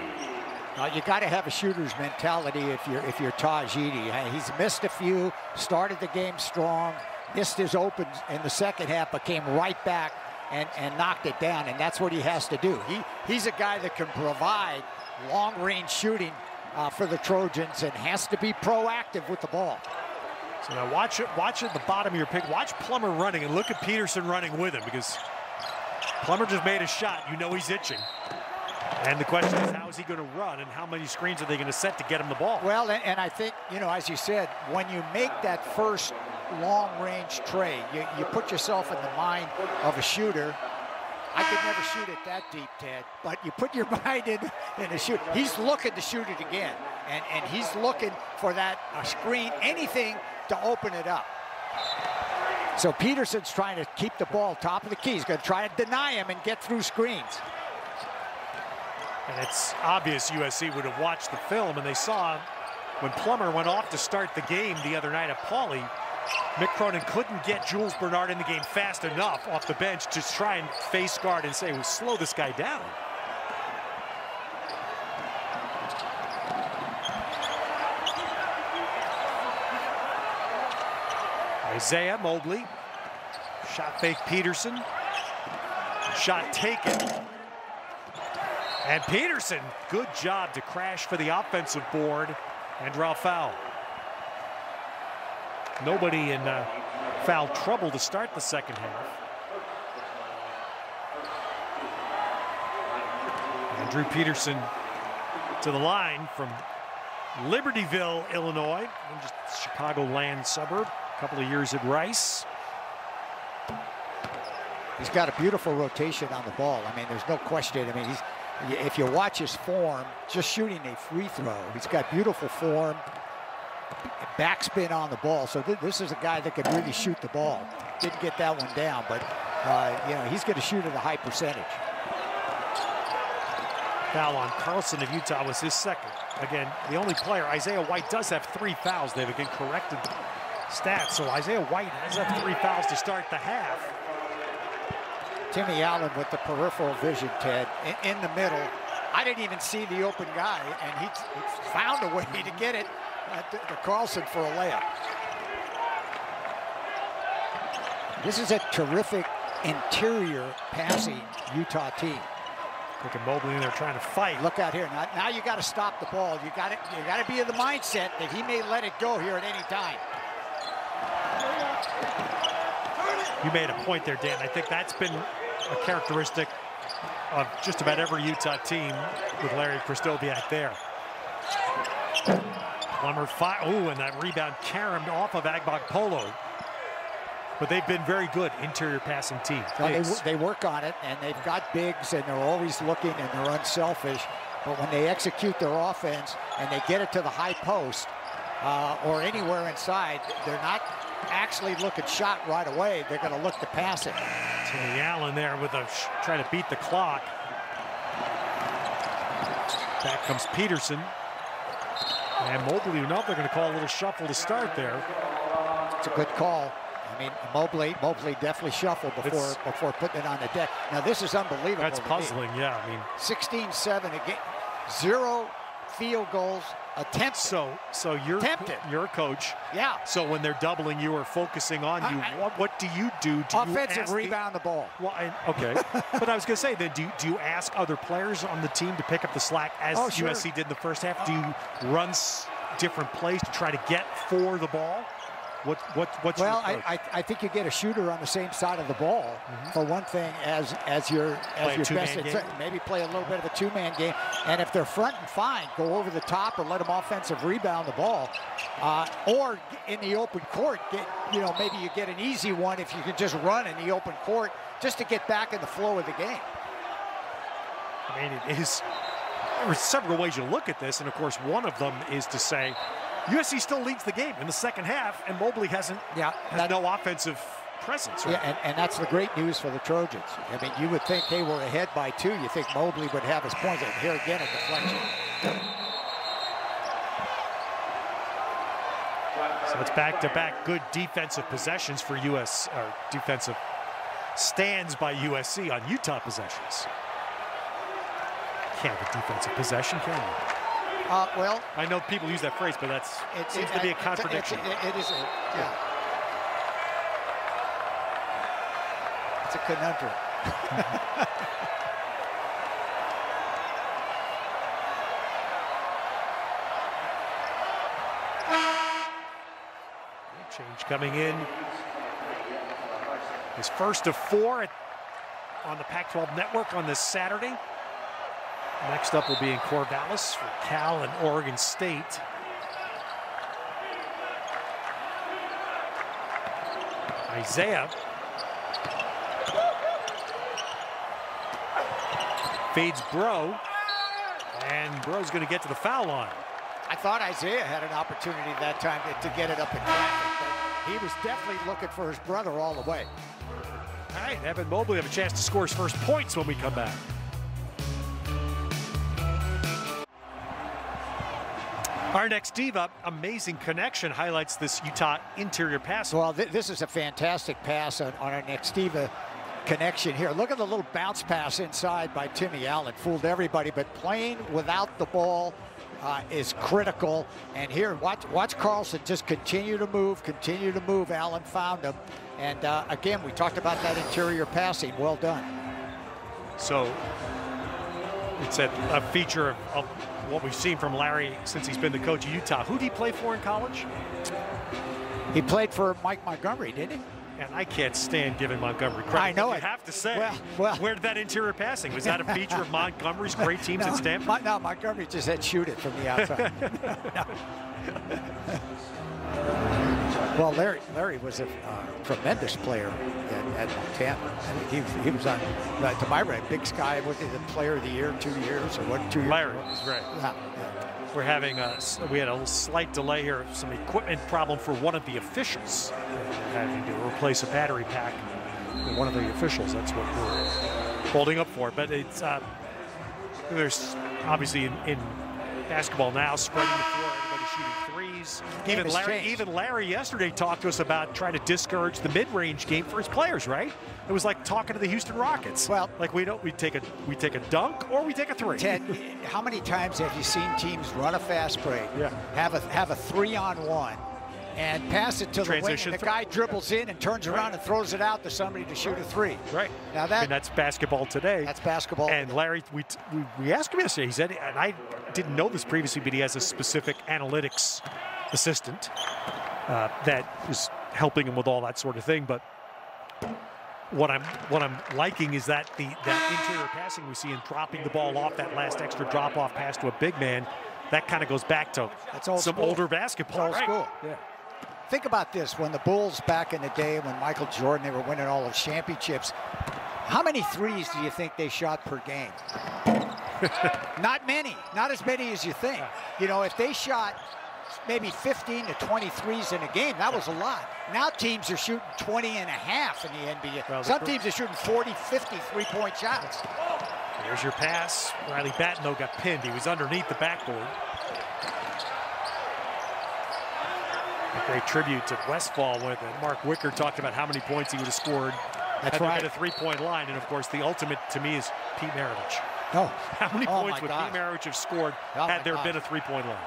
You got to have a shooter's mentality if you're Taj Edey. He's missed a few, started the game strong, missed his opens in the second half, but came right back and knocked it down, and that's what he has to do. He's a guy that can provide long-range shooting for the Trojans and has to be proactive with the ball. So now watch at the bottom of your pick. Watch Plummer running and look at Peterson running with him, because Plummer just made a shot. You know he's itching. And the question is, how is he going to run, and how many screens are they going to set to get him the ball? Well, and I think, as you said, when you make that first long-range tray, you put yourself in the mind of a shooter. I could never shoot it that deep, Ted, but you put your mind in a shoot. He's looking to shoot it again, and he's looking for that screen, anything to open it up. So Peterson's trying to keep the ball top of the key. He's going to try to deny him and get through screens. And it's obvious USC would have watched the film, and they saw when Plummer went off to start the game the other night at Pauley, Mick Cronin couldn't get Jules Bernard in the game fast enough off the bench to try and face guard and say, well, slow this guy down. Isaiah Mobley, shot fake Peterson, shot taken. And Peterson, good job to crash for the offensive board and draw foul. Nobody in foul trouble to start the second half. Andrew Peterson to the line from Libertyville, Illinois, just Chicagoland suburb. A couple of years at Rice. He's got a beautiful rotation on the ball. I mean, there's no question. I mean, if you watch his form, just shooting a free throw, he's got beautiful form, backspin on the ball. So this is a guy that can really shoot the ball. Didn't get that one down, but you know, he's going to shoot at a high percentage. Foul on Carlson of Utah was his second. Again, the only player, Isaiah White does have 3 fouls. They've again corrected stats. So Isaiah White has 3 fouls to start the half. Timmy Allen with the peripheral vision, Ted, in the middle. I didn't even see the open guy, and he found a way to get it to Carlson for a layup. This is a terrific interior passing Utah team. Look at Mobley in there trying to fight. Look out here. Now you got to stop the ball. You got to be in the mindset that he may let it go here at any time. You made a point there, Dan. I think that's been a characteristic of just about every Utah team with Larry Krystkowiak there. Plummer and that rebound caromed off of Agbogbpolo. But they've been very good interior passing team. Well, they work on it, and they've got bigs, and they're always looking, and they're unselfish. But when they execute their offense and they get it to the high post or anywhere inside, they're not actually looking shot right away. They're going to look to pass it. Timmy Allen there with trying to beat the clock. Back comes Peterson. And Mobley, you know, they're going to call a little shuffle to start there. It's a good call. I mean, Mobley definitely shuffled before putting it on the deck. Now, this is unbelievable. That's puzzling, yeah. I mean, 16-7 again, 0 field goals attempted. So you're a coach. Yeah. So when they're doubling you or focusing on you, what do you do? Offensive rebound the ball. Well, okay. But I was going to say, then do you ask other players on the team to pick up the slack as USC did in the first half? Do you run different plays to try to get for the ball? What's well, I think you get a shooter on the same side of the ball for one thing as your best. Maybe play a little bit of a 2-man game, and if they're front and fine, go over the top or let them offensive rebound the ball, or in the open court, maybe you get an easy one if you can just run in the open court just to get back in the flow of the game. I mean, there are several ways you look at this, and of course one of them is to say USC still leads the game in the second half, and Mobley has no offensive presence. Right? Yeah, and that's the great news for the Trojans. I mean, you would think they were ahead by 2. You think Mobley would have his points. And here again, a deflection. So it's back-to-back good defensive possessions for or defensive stands by USC on Utah possessions. Can't have a defensive possession, can you? Well, I know people use that phrase, but it seems to be a contradiction. It is. It's a conundrum. Change coming in. His first of 4 on the Pac-12 network on this Saturday. Next up will be in Corvallis for Cal and Oregon State. Isaiah fades Bro, and Bro's going to get to the foul line. I thought Isaiah had an opportunity that time to get it up in traffic, but he was definitely looking for his brother all the way. All right, Evan Mobley have a chance to score his first points when we come back. Our next diva, amazing connection, highlights this Utah interior pass. Well, this is a fantastic pass on our next diva connection here. Look at the little bounce pass inside by Timmy Allen. Fooled everybody, but playing without the ball is critical. And here, watch Carlson just continue to move. Allen found him. And again, we talked about that interior passing. Well done. So it's a feature of what we've seen from Larry since he's been the coach of Utah. Who did he play for in college? He played for Mike Montgomery, didn't he? And I can't stand giving Montgomery credit. I know I it. have to say, well, where did that interior passing? Was that a feature of Montgomery's great teams at Stanford? No, Montgomery just had shoot it from the outside. Well, Larry was a tremendous player at Montana. I mean, he was on, to my right, Big Sky, was he the player of the year 2 years or what? 2 years? Larry was right. Yeah. We're having we had a slight delay here, some equipment problem for one of the officials. Having to replace a battery pack with one of the officials. That's what we're holding up for. But it's there's obviously in basketball now spreading the floor, everybody shooting threes. Even Larry yesterday talked to us about trying to discourage the mid-range game for his players, right? It was like talking to the Houston Rockets. Well, like we take a dunk or we take a three. Ted, how many times have you seen teams run a fast break, have a 3-on-1, and pass it to the wing, and the guy dribbles in and turns around and throws it out to somebody to shoot a three? Right. Now that's basketball today. That's basketball. And Larry, we asked him yesterday. He said, and I didn't know this previously, but he has a specific analytics assistant that is helping him with all that sort of thing. But what I'm liking is that that interior passing we see and dropping the ball off, that last extra drop-off pass to a big man, that kind of goes back to some older basketball. Old school. Yeah. Think about this, when the Bulls back in the day, when Michael Jordan, they were winning all those championships, how many threes do you think they shot per game? Not many, not as many as you think. You know, if they shot maybe 15 to 20 threes in a game, that was a lot. Now teams are shooting 20 and a half in the NBA. Well, some teams are shooting 40, 50 three-point shots. There's your pass. Riley Batten, though, got pinned. He was underneath the backboard. A great tribute to Westfall when Mark Wicker talked about how many points he would have scored That's right. at a three-point line. And, of course, the ultimate to me is Pete Maravich. Oh. How many points would Pete Maravich have scored had there been a three-point line?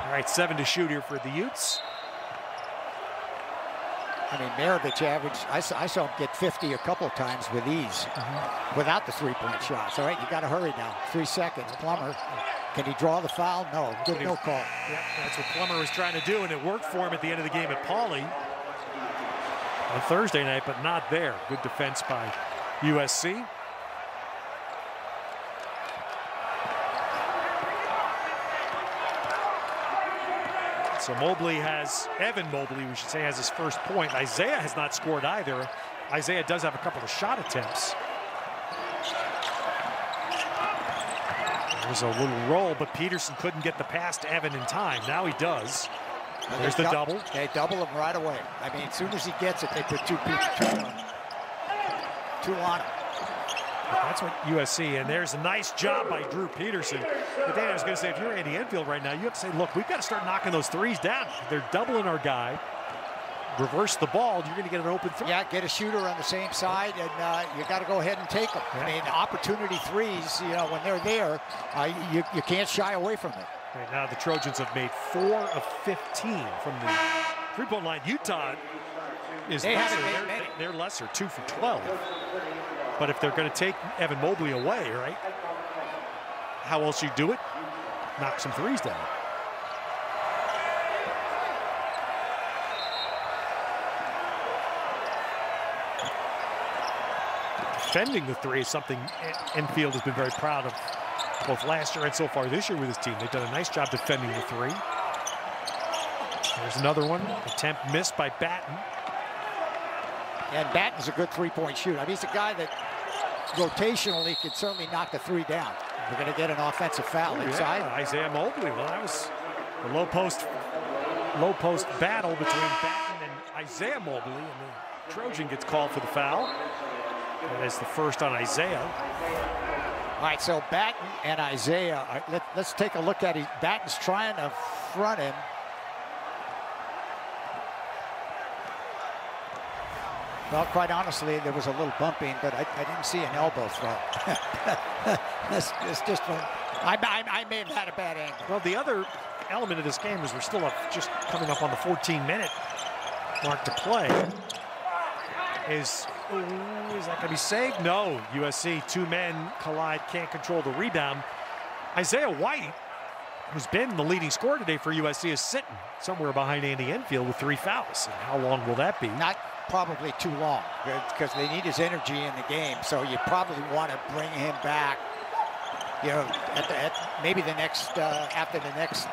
All right, 7 to shoot here for the Utes. I mean, Maravich averaged, I saw him get 50 a couple of times with ease, without the three-point shots. All right, you got to hurry now. 3 seconds. Plummer, can he draw the foul? No, good, no call. Yeah, that's what Plummer was trying to do, and it worked for him at the end of the game at Pauley on Thursday night, but not there. Good defense by USC. So Evan Mobley, we should say, has his first point. Isaiah has not scored either. Isaiah does have a couple of shot attempts. There's a little roll, but Peterson couldn't get the pass to Evan in time. Now he does. There's the double. They double him right away. I mean, as soon as he gets it, they put two on him. That's what USC, and there's a nice job by Drew Peterson. But Dan, I was going to say, if you're Andy Enfield right now, you have to say, look, we've got to start knocking those threes down. They're doubling our guy. Reverse the ball, you're going to get an open three. Yeah, get a shooter on the same side, and you got to go ahead and take them. Yeah. I mean, opportunity threes, you know, when they're there, you can't shy away from it. Right now, the Trojans have made 4 of 15 from the three-point line. Utah is lesser. They're lesser, 2 for 12. But if they're going to take Evan Mobley away, right, how else you do it? Knock some threes down. Defending the three is something Enfield has been very proud of both last year and so far this year with his team. They've done a nice job defending the three. There's another one. Attempt missed by Batten. And Batten's a good three-point shooter. I mean, he's a guy that rotationally can certainly knock the three down. We're going to get an offensive foul inside. Yeah, Isaiah Mobley. Well, that was the low post battle between Batten and Isaiah Mobley, and the Trojan gets called for the foul. That is the first on Isaiah. All right, so Batten and Isaiah, let's take a look at it. Batten's trying to front him. Well, quite honestly, there was a little bumping, but I didn't see an elbow throw. it's just one. I may have had a bad angle. Well, the other element of this game is we're still just coming up on the 14-minute mark to play. Is that going to be saved? No. USC, two men collide, can't control the rebound. Isaiah White, who's been the leading scorer today for USC, is sitting somewhere behind Andy Enfield with 3 fouls. And how long will that be? Not probably too long, because they need his energy in the game. So you probably want to bring him back, you know, maybe the next after the next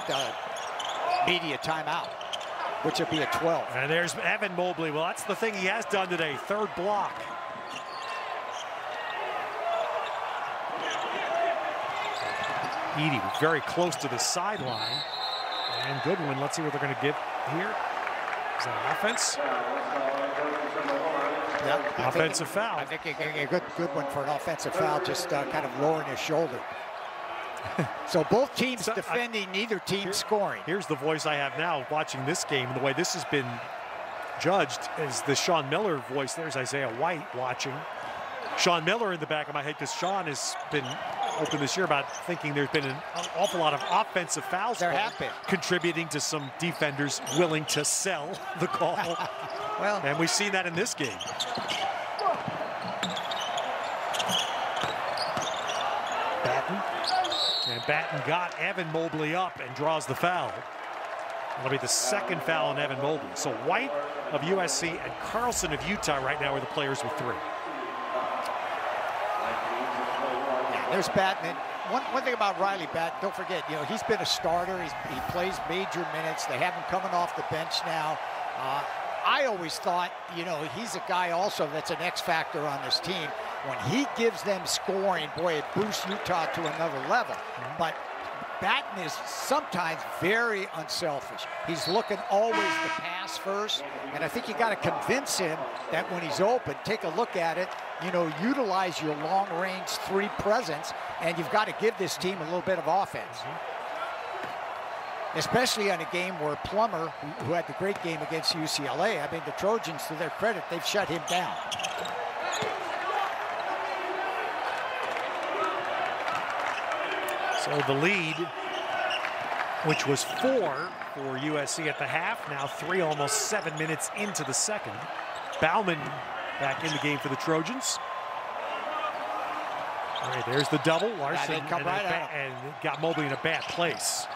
media timeout, which would be a 12. And there's Evan Mobley. Well, that's the thing he has done today. 3rd block. Edey very close to the sideline. And Goodwin, let's see what they're going to give here. Is that offense? Yeah, offensive foul. I think a good one for an offensive foul, just kind of lowering his shoulder. So both teams defending, neither team scoring. Here's the voice I have now watching this game, and the way this has been judged is the Sean Miller voice. There's Isaiah White watching. Sean Miller in the back of my head, because Sean has been open this year about thinking there's been an awful lot of offensive fouls. There have been. Contributing to some defenders willing to sell the call. Well, and we've seen that in this game. Batten. And Batten got Evan Mobley up and draws the foul. That'll be the 2nd foul on Evan Mobley. So White of USC and Carlson of Utah right now are the players with 3. Yeah, there's Batten. And one thing about Riley Batten, don't forget, you know, he's been a starter. He plays major minutes. They have him coming off the bench now. I always thought, you know, he's a guy also that's an X factor on this team. When he gives them scoring, boy, it boosts Utah to another level. But Batten is sometimes very unselfish. He's looking always to pass first, and I think you got to convince him that when he's open, take a look at it, you know, utilize your long-range 3 presence, and you've got to give this team a little bit of offense. Especially on a game where Plummer, who had the great game against UCLA, I mean, the Trojans, to their credit, they've shut him down. So the lead, which was 4 for USC at the half, now 3, almost 7 minutes into the second. Bauman back in the game for the Trojans. All right, there's the double. Larson and got Mobley in a bad place.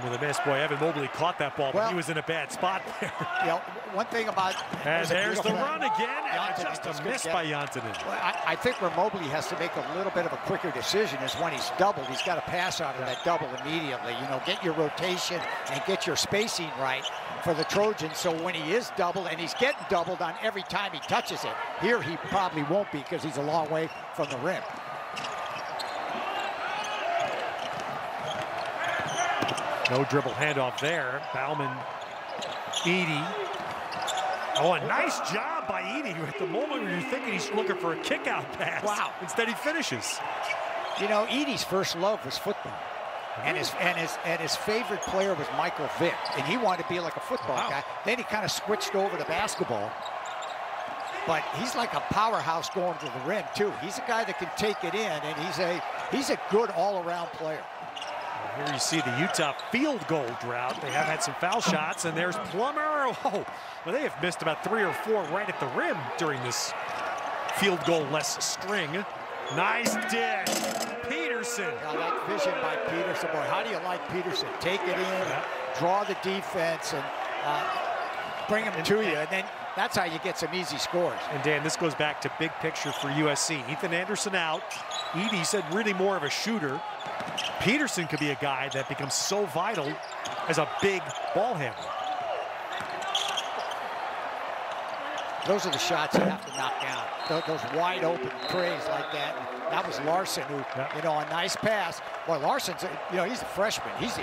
With a miss. Boy, Evan Mobley caught that ball, but he was in a bad spot there. You know, one thing about... And there's the run again, and just a miss by Jantunen. Well, I think where Mobley has to make a little bit of a quicker decision is when he's doubled. He's got to pass out of that double immediately. You know, get your rotation and get your spacing right for the Trojans, so when he is doubled, and he's getting doubled on every time he touches it. Here he probably won't be because he's a long way from the rim. No dribble handoff there. Bauman, Edey. Oh, a nice job by Edey, who at the moment where you're thinking he's looking for a kick-out pass. Wow. Instead he finishes. You know, Edey's first love was football. And his favorite player was Michael Vick. And he wanted to be like a football guy. Then he kind of switched over to basketball. But he's like a powerhouse going to the rim, too. He's a guy that can take it in, and he's a good all-around player. Here you see the Utah field goal drought. They have had some foul shots, and there's Plummer. Oh, well, they have missed about 3 or 4 right at the rim during this field goal-less string. Nice dish. Peterson. Now that vision by Peterson. Boy, how do you like Peterson? Take it in, draw the defense, and bring him to you. And then that's how you get some easy scores. And Dan, this goes back to big picture for USC. Ethan Anderson out. Edey said really more of a shooter. Peterson could be a guy that becomes so vital as a big ball handler. Those are the shots you have to knock down. Those wide open trays like that. And that was Larson who, you know, a nice pass. Well, Larson's, you know, he's a freshman. He's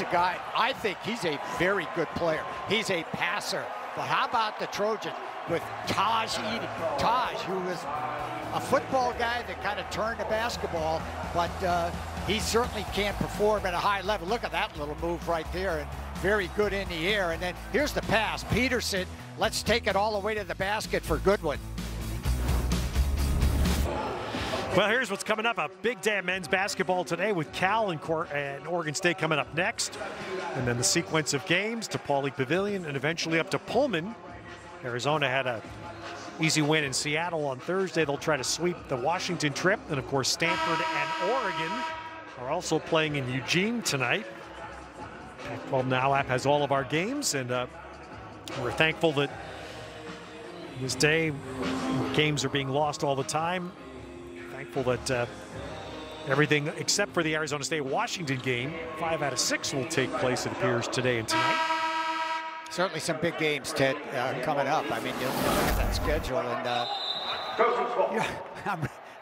a guy, I think he's a very good player. He's a passer. But how about the Trojans? with Taj Edie. Taj, who was a football guy that kind of turned to basketball, but he certainly can perform at a high level. Look at that little move right there, and very good in the air. And then here's the pass. Peterson, let's take it all the way to the basket for Goodwin. Well, here's what's coming up. A big day of men's basketball today with Cal and Oregon State coming up next. And then the sequence of games to Pauley Pavilion and eventually up to Pullman. Arizona had a easy win in Seattle on Thursday. They'll try to sweep the Washington trip. And of course, Stanford and Oregon are also playing in Eugene tonight. Pac-12 Now app has all of our games, and we're thankful that this day games are being lost all the time. Thankful that everything except for the Arizona State-Washington game, 5 out of 6 will take place, it appears, today and tonight. Certainly some big games, Ted, coming up. I mean, you look at that schedule, and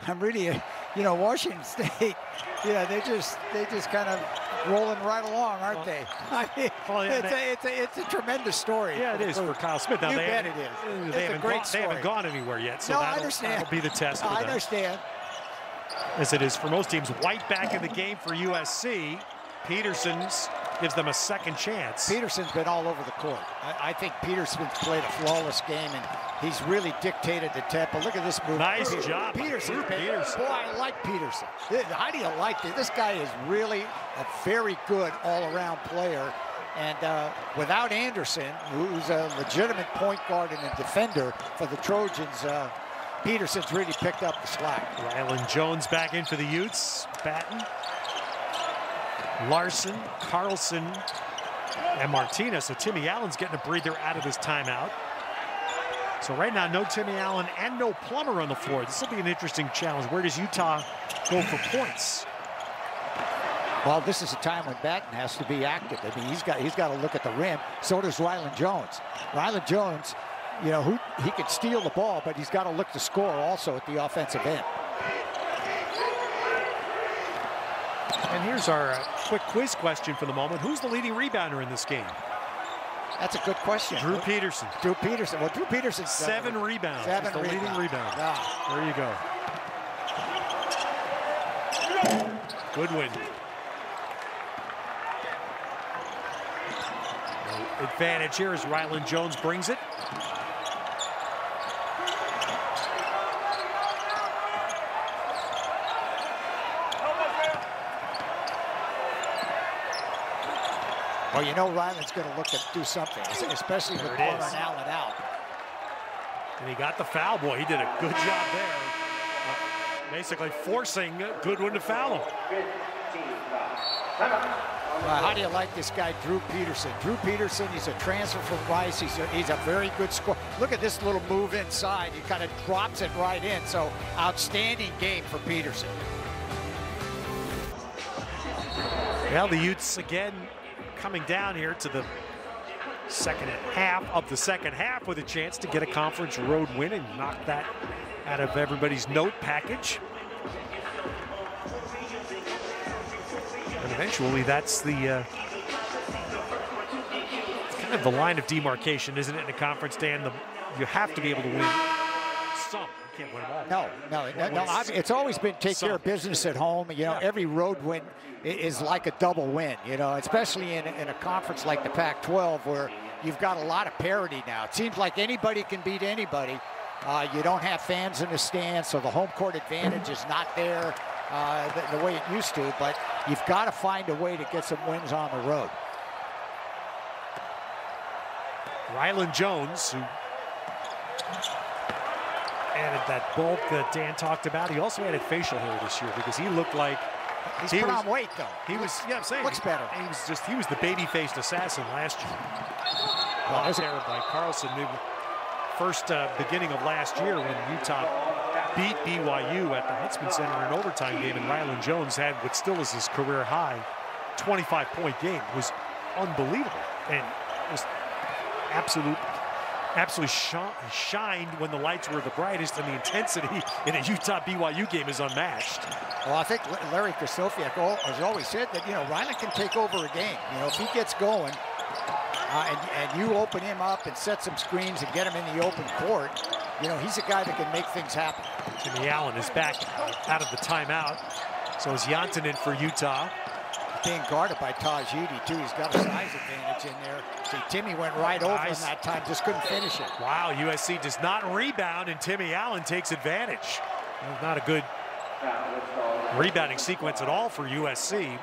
I'm really, you know, Washington State, yeah, they just kind of rolling right along, aren't they? I mean, it's a tremendous story. Yeah, it is for Kyle Smith. Now, you bet it is. They haven't gone anywhere yet, so that'll be the test for them. I understand. As it is for most teams. White back in the game for USC. Peterson's gives them a second chance. Peterson's been all over the court. I think Peterson's played a flawless game, and he's really dictated the tempo. Look at this move. Nice job. Peterson. Boy, I like Peterson. How do you like this? This guy is really a very good all-around player. And without Anderson, who's a legitimate point guard and a defender for the Trojans, Peterson's really picked up the slack. Rylan Jones back in for the Utes. Batten, Larson, Carlson, and Martinez. So Timmy Allen's getting a breather out of his timeout. So right now, no Timmy Allen and no Plummer on the floor. This will be an interesting challenge. Where does Utah go for points? Well, this is a time when Batten has to be active. I mean, he's got to look at the rim. So does Rylan Jones. Rylan Jones, you know, he can steal the ball, but he's got to look to score also at the offensive end. And here's our quick quiz question for the moment. Who's the leading rebounder in this game? That's a good question. Drew Peterson. Drew Peterson. Well, Drew Peterson's 7 rebounds. He's the leading rebounder. Yeah. There you go. Goodwin. No advantage here as Rylan Jones brings it. Well, you know Rylan's going to look to do something, especially with Plummer and Allen out. And he got the foul. Boy, he did a good job there. Basically forcing Goodwin to foul him. How do you like this guy, Drew Peterson? Drew Peterson, he's a transfer from Rice. He's a very good scorer. Look at this little move inside. He kind of drops it right in. So outstanding game for Peterson. Well, the Utes again coming down here to the second half of the second half with a chance to get a conference road win and knock that out of everybody's note package. And eventually that's the kind of the line of demarcation, isn't it, in a conference, Dan? You have to be able to win some. You can't win them all. No. It's always been take care of business at home. You know, every road win is like a double win, you know, especially in a conference like the Pac-12 where you've got a lot of parity now. It seems like anybody can beat anybody. You don't have fans in the stands, so the home court advantage is not there the way it used to, but you've got to find a way to get some wins on the road. Rylan Jones, who added that bulk that Dan talked about. He also added facial hair this year because he looked like He's put on weight, though. He was, yeah, I'm saying. Looks better. He was the baby-faced assassin last year. Blocked there by Carlson. First beginning of last year when Utah beat BYU at the Huntsman Center in an overtime game, and Rylan Jones had what still is his career high 25-point game. It was unbelievable and was absolutely shined when the lights were the brightest, and the intensity in a Utah-BYU game is unmatched. Well, I think Larry Krzyzewski has always said that, you know, Rylan can take over a game. You know, if he gets going, and you open him up and set some screens and get him in the open court, you know, he's a guy that can make things happen. Timmy Allen is back out of the timeout. So is Janssen in for Utah. Being guarded by Taj Edey, too. He's got a size advantage in there. See, Timmy went right over him that time, just couldn't finish it. Wow, USC does not rebound, and Timmy Allen takes advantage. Not a good rebounding sequence at all for USC.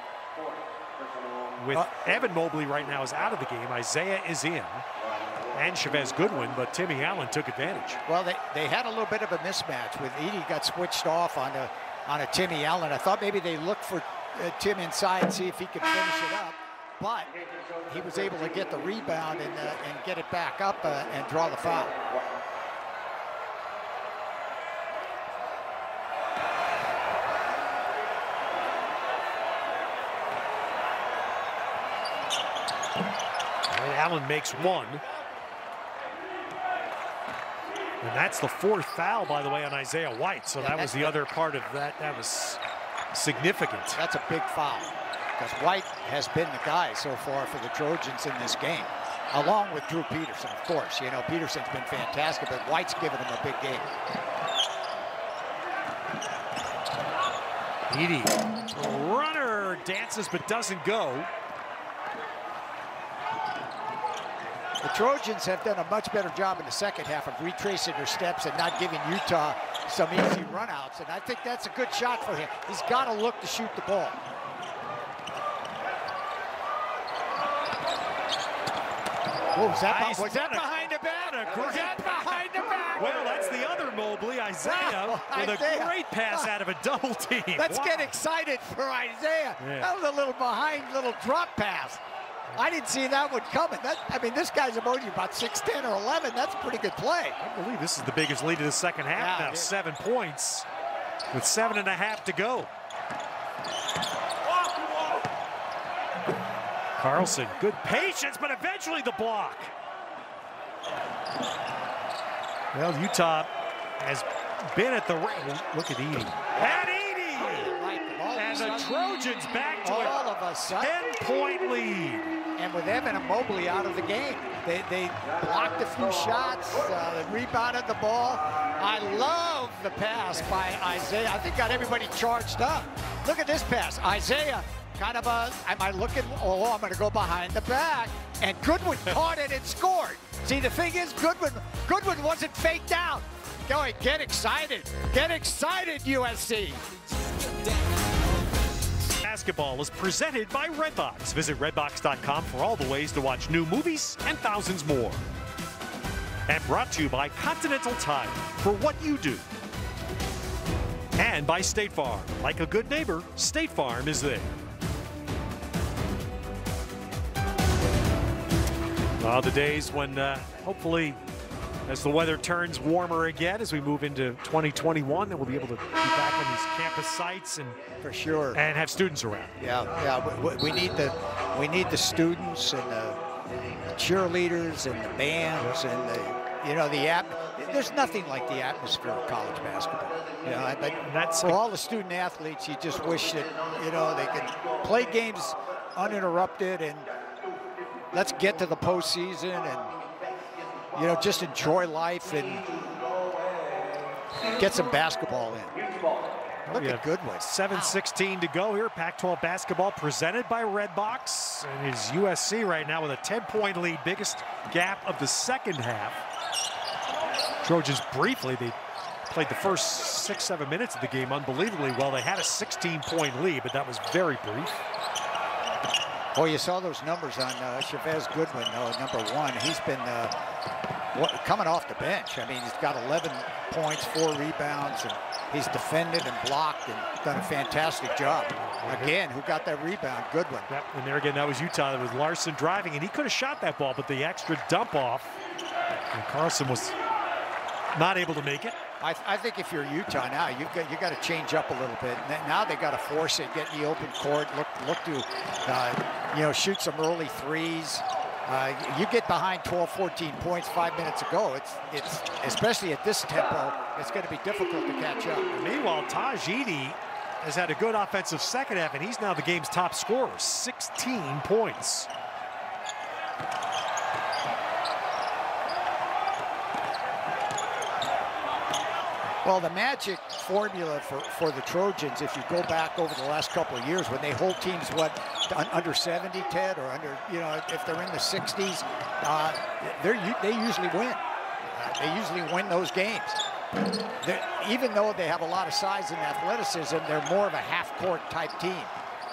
With Evan Mobley right now is out of the game. Isaiah is in. And Chavez Goodwin, but Timmy Allen took advantage. Well, they had a little bit of a mismatch with Edey got switched off on a Timmy Allen. I thought maybe they looked for Tim inside and see if he could finish it up, but he was able to get the rebound and get it back up and draw the foul. And Allen makes one. And that's the fourth foul, by the way, on Isaiah White. So that was the other part of that. That was significant. That's a big foul because White has been the guy so far for the Trojans in this game, along with Drew Peterson, of course. You know, Peterson's been fantastic, but White's given him a big game. Edey, runner, dances but doesn't go. The Trojans have done a much better job in the second half of retracing their steps and not giving Utah some easy runouts, and I think that's a good shot for him. He's got to look to shoot the ball. Oh, was that behind the back? Was that behind the back? Well, that's the other Mobley, Isaiah, with a great pass out of a double team. Let's get excited for Isaiah. Yeah. That was a little little drop pass. I didn't see that one coming. I mean, this guy's about 6'10" or 11. That's a pretty good play. I believe this is the biggest lead of the second half now. 7 points with 7.5 to go. Carlson, good patience, but eventually the block. Well, Utah has been at the ring. Look at Edey. And Edey! And the Trojans back to a 10-point lead. And with Evan and Mobley out of the game, they blocked a few shots, they rebounded the ball. I love the pass by Isaiah. I think got everybody charged up. Look at this pass. Isaiah, kind of am I looking? Oh, I'm going to go behind the back. And Goodwin caught it and scored. See, the thing is, Goodwin wasn't faked out. Going, get excited, USC. Basketball is presented by Redbox. Visit redbox.com for all the ways to watch new movies and thousands more. And brought to you by Continental Tire for what you do. And by State Farm. Like a good neighbor, State Farm is there. The days when hopefully as the weather turns warmer again as we move into 2021, then we'll be able to be back on these campus sites and for sure and have students around. We need the students and the cheerleaders and the bands and there's nothing like the atmosphere of college basketball. That's for all the student athletes. You just wish that they could play games uninterrupted and let's get to the postseason and just enjoy life and get some basketball in. Look at Goodwin. 7:16 to go here. Pac-12 basketball presented by Redbox. And is USC right now with a 10-point lead, biggest gap of the second half. Trojans briefly, they played the first 6-7 minutes of the game unbelievably well. They had a 16-point lead, but that was very brief. Oh, you saw those numbers on Chavez Goodwin, number 1. He's been coming off the bench. I mean, he's got 11 points, 4 rebounds, and he's defended and blocked and done a fantastic job. Again, who got that rebound? Goodwin. Yep, and there again, that was Utah. That was Larson driving, and he could have shot that ball, but the extra dump off, and Carlson was not able to make it. I think if you're Utah now, you got to change up a little bit. Now they got to force it, get in the open court, look to shoot some early threes. You get behind 12, 14 points 5 minutes ago. It's especially at this tempo, it's going to be difficult to catch up. Meanwhile, Taj Edey has had a good offensive second half, and he's now the game's top scorer, 16 points. Well, the magic formula for the Trojans, if you go back over the last couple of years, when they hold teams, under 70, Ted, or under, if they're in the 60s, they usually win. They usually win those games. Even though they have a lot of size and athleticism, they're more of a half-court type team.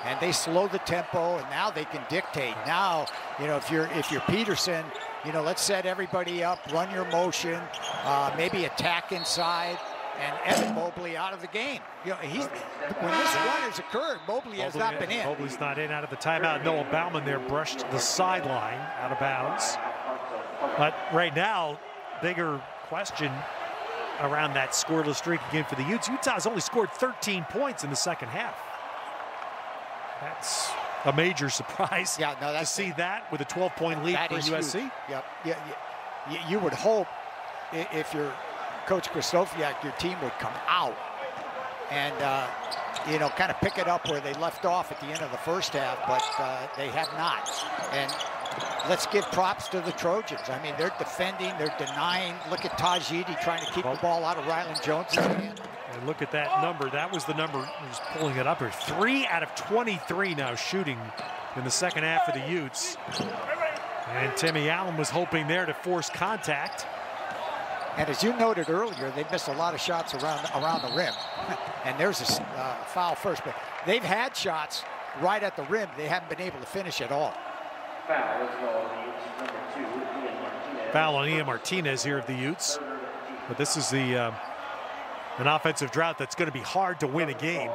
And they slow the tempo, and now they can dictate. Now, if you're Peterson, let's set everybody up, run your motion, maybe attack inside, and Evan Mobley out of the game. When this run has occurred, Mobley has not been in. Mobley's not in. Out of the timeout. Noah Bauman there brushed the sideline out of bounds. But right now, bigger question around that scoreless streak again for the Utes. Utah's only scored 13 points in the second half. That's a major surprise. Yeah, no, to see that with a 12-point lead for USC. Huge. Yep. Yeah, you would hope if you're Coach Krzysztofiak, your team would come out and kind of pick it up where they left off at the end of the first half, but they have not. And let's give props to the Trojans. I mean, they're defending, they're denying. Look at Tajidi trying to keep the ball out of Rylan Jones' hand. And look at that number. That was the number. He's pulling it up here. 3 out of 23 now shooting in the second half of the Utes. And Timmy Allen was hoping there to force contact. And as you noted earlier, they missed a lot of shots around the rim. And there's a foul first, but they've had shots right at the rim. They haven't been able to finish at all. Foul on Ian Martinez here of the Utes. But this is an offensive drought that's going to be hard to win a game.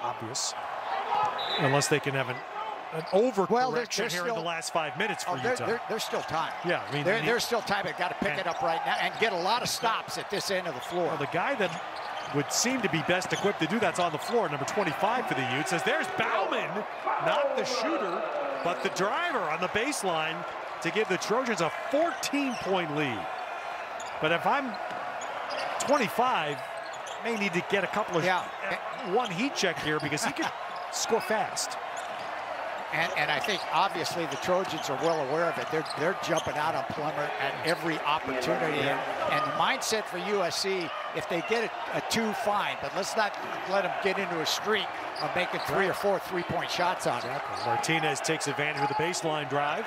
Obvious. Unless they can have an overcorrection here in the last 5 minutes for Utah. There's still time. Yeah, I mean, there's still time. They've got to pick it up right now and get a lot of stops at this end of the floor. Well, the guy that would seem to be best equipped to do that's on the floor, number 25 for the Utes, says there's Bauman, not the shooter, but the driver on the baseline to give the Trojans a 14-point lead. But if I'm 25, may need to get a couple of one heat check here because he can score fast. And I think obviously the Trojans are well aware of it. They're jumping out on Plummer at every opportunity. And the mindset for USC, if they get a 2, fine, but let's not let them get into a streak of making 3 or 4 3-point shots on it. Martinez takes advantage of the baseline drive.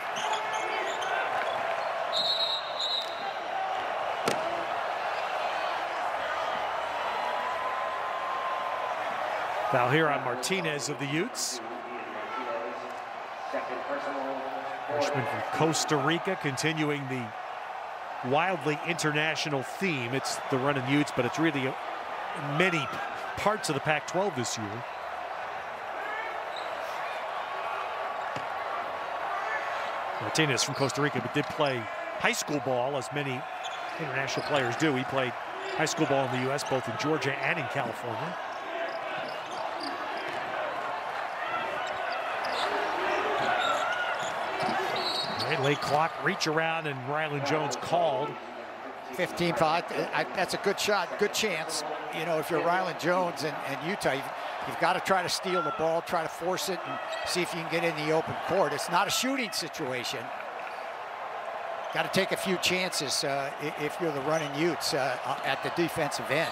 Foul here on Martinez of the Utes. Freshman from Costa Rica, continuing the wildly international theme. It's the running Utes, but it's really in many parts of the Pac-12 this year. Martinez from Costa Rica, but did play high school ball, as many international players do. He played high school ball in the U.S., both in Georgia and in California. Late clock, reach around, and Rylan Jones called. 15-5, that's a good shot, good chance. If you're Rylan Jones and Utah, you've got to try to steal the ball, try to force it, and see if you can get in the open court. It's not a shooting situation. Got to take a few chances if you're the running Utes at the defensive end.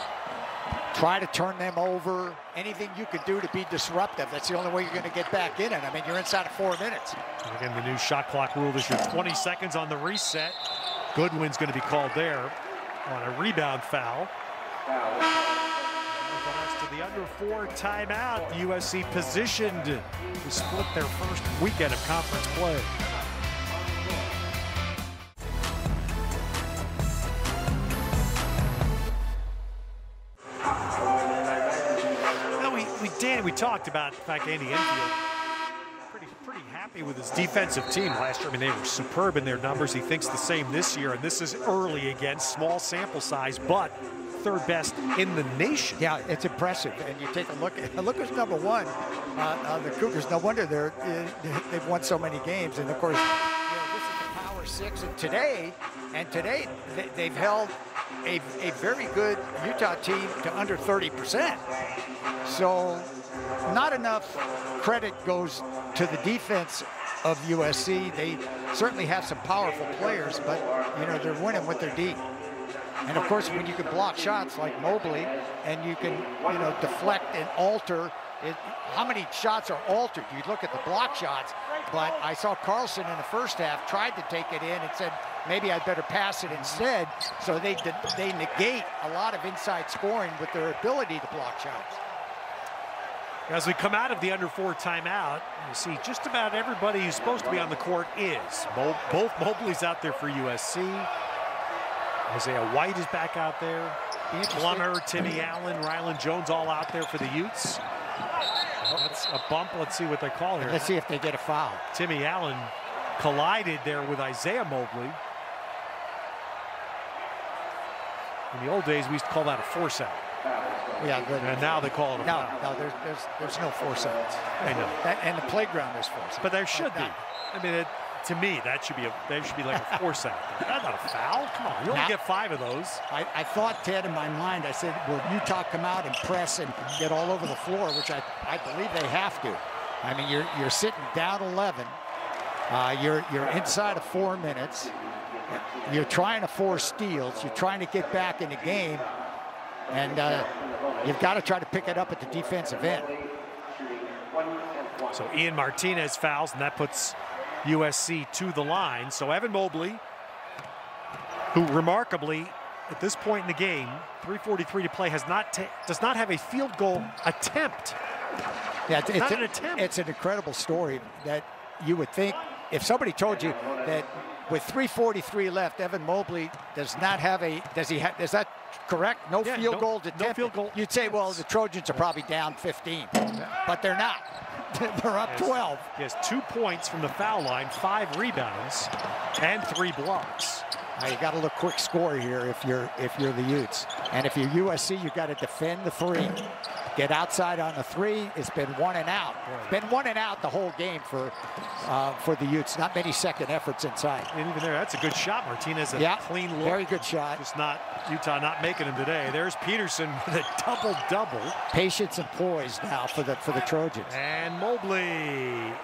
Try to turn them over. Anything you can do to be disruptive. That's the only way you're going to get back in it. I mean, you're inside of 4 minutes. And again, the new shot clock rule this year, 20 seconds on the reset. Goodwin's going to be called there on a rebound foul. To the under 4 timeout, USC positioned to split their first weekend of conference play. Dan, we talked about, in fact, Andy Enfield, pretty happy with his defensive team last year. I mean, they were superb in their numbers. He thinks the same this year, and this is early again, small sample size, but 3rd best in the nation. Yeah, it's impressive. And you take a look who's number 1. The Cougars, no wonder they've won so many games. And of course, this is the Power 6. And today they've held a very good Utah team to under 30%. So not enough credit goes to the defense of USC. They certainly have some powerful players, but they're winning with their D. And of course, when you can block shots like Mobley and you can, deflect and alter, how many shots are altered? You look at the block shots, but I saw Carlson in the first half tried to take it in and said, maybe I'd better pass it instead. So they negate a lot of inside scoring with their ability to block shots. As we come out of the under 4 timeout, you see just about everybody who's supposed to be on the court is. Both Mobley's out there for USC. Isaiah White is back out there. Plummer, Timmy Allen, Rylan Jones all out there for the Utes. That's a bump. Let's see what they call here. Let's see if they get a foul. Timmy Allen collided there with Isaiah Mobley. In the old days, we used to call that a force out. Yeah, and now they call it a foul. No, there's no force outs. I know. And the playground is force outs. But there should be. I mean, to me, that should be like a force out. That's not a foul. Come on, you only get 5 of those. I thought, Ted, in my mind, I said, will Utah come out and press and get all over the floor, which I believe they have to. I mean, you're sitting down 11. You're inside of 4 minutes. You're trying to force steals. You're trying to get back in the game. And you've got to try to pick it up at the defensive end. So Ian Martinez fouls, and that puts USC to the line. So Evan Mobley, who remarkably, at this point in the game, 3:43 to play, does not have a field goal attempt. Yeah, it's not an attempt. It's an incredible story that you would think if somebody told you that with 3:43 left, Evan Mobley does not have a, is that correct? No field goal attempt. No field goal. You'd say, well, the Trojans are probably down 15, but they're not. They're up 12. He has 2 points from the foul line, 5 rebounds, and 3 blocks. Now you got to look quick score here if you're the Utes, and if you're USC, you got to defend the 3. Get outside on the 3. It's been 1 and out. It's been 1 and out the whole game for the Utes. Not many second efforts inside. And even there, that's a good shot. Martinez, a clean look. Very good shot. Just not Utah not making him today. There's Peterson with a double-double. Patience and poise now for the Trojans. And Mobley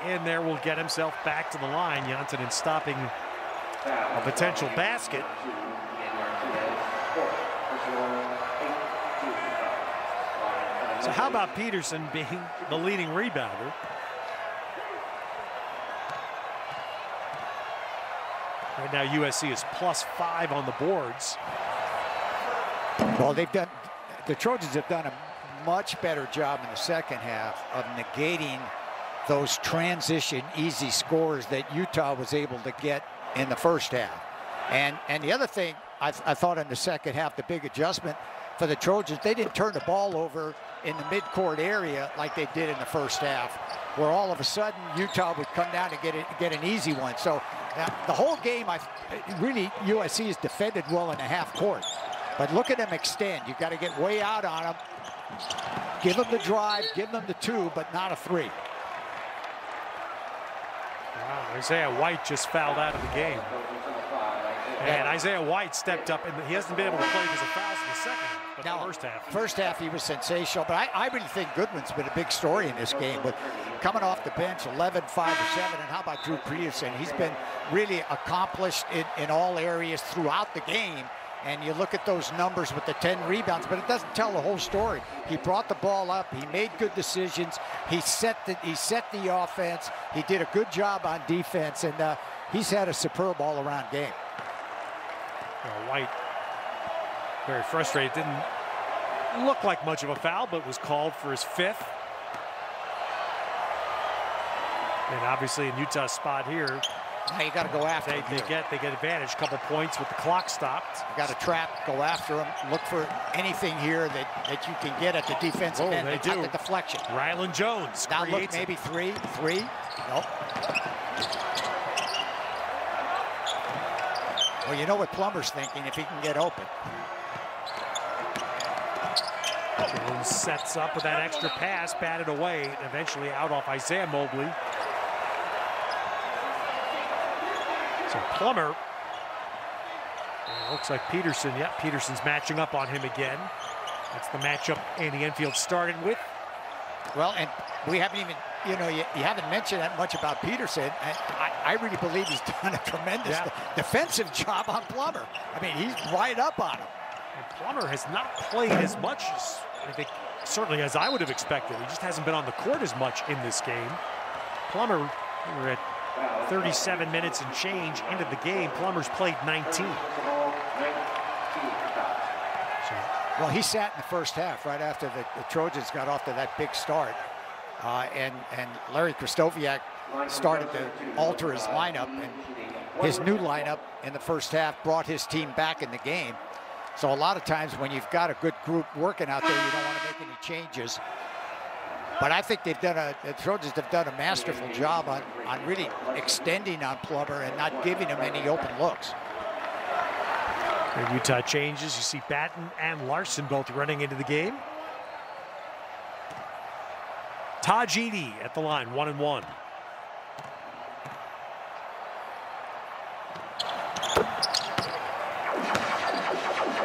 in there will get himself back to the line. Janssen stopping a potential basket. So how about Peterson being the leading rebounder? Right now USC is +5 on the boards. Well, the Trojans have done a much better job in the second half of negating those transition easy scores that Utah was able to get in the first half. And the other thing I thought in the second half, the big adjustment for the Trojans, they didn't turn the ball over in the midcourt area like they did in the first half, where all of a sudden Utah would come down and get an easy one. So the whole game, really USC has defended well in the half court. But look at them extend. You've got to get way out on them. Give them the drive, give them the 2, but not a 3. Wow, Isaiah White just fouled out of the game. And Isaiah White stepped up, and he hasn't been able to play because of fouls in the second half, but the first half. First half, he was sensational, but I really think Goodwin's been a big story in this game. With coming off the bench, 11, 5, or 7, and how about Drew Peterson? He's been really accomplished in all areas throughout the game. And you look at those numbers with the 10 rebounds, but it doesn't tell the whole story. He brought the ball up. He made good decisions. He set the offense. He did a good job on defense, and he's had a superb all-around game. White, very frustrated. Didn't look like much of a foul, but was called for his 5th. And obviously in Utah's spot here, now you got to go after him. They get advantage. A couple points with the clock stopped. You got to trap, go after him. Look for anything here that you can get at the defensive end. They do. The deflection. Rylan Jones. Now look, maybe 3. Nope. Well, you know what Plummer's thinking if he can get open. Jones sets up with that extra pass, batted away, and eventually out off Isaiah Mobley. So Plummer, looks like Peterson. Yeah, Peterson's matching up on him again. That's the matchup Andy Enfield started with. Well, and we haven't even, you haven't mentioned that much about Peterson. And I really believe he's done a tremendous defensive job on Plummer. I mean, he's right up on him. And Plummer has not played as much as, I think, certainly as I would have expected. He just hasn't been on the court as much in this game. Plummer, we're at 37 minutes and change into the game. Plummer's played 19. Well, he sat in the first half right after the Trojans got off to that big start. And Larry Krzysztofiak started to alter his lineup. And his new lineup in the first half brought his team back in the game. So a lot of times when you've got a good group working out there, you don't want to make any changes. But I think the Trojans have done a masterful job on really extending on Plummer and not giving him any open looks. And Utah changes. You see Batten and Larson both running into the game. Tajidi at the line, 1-1.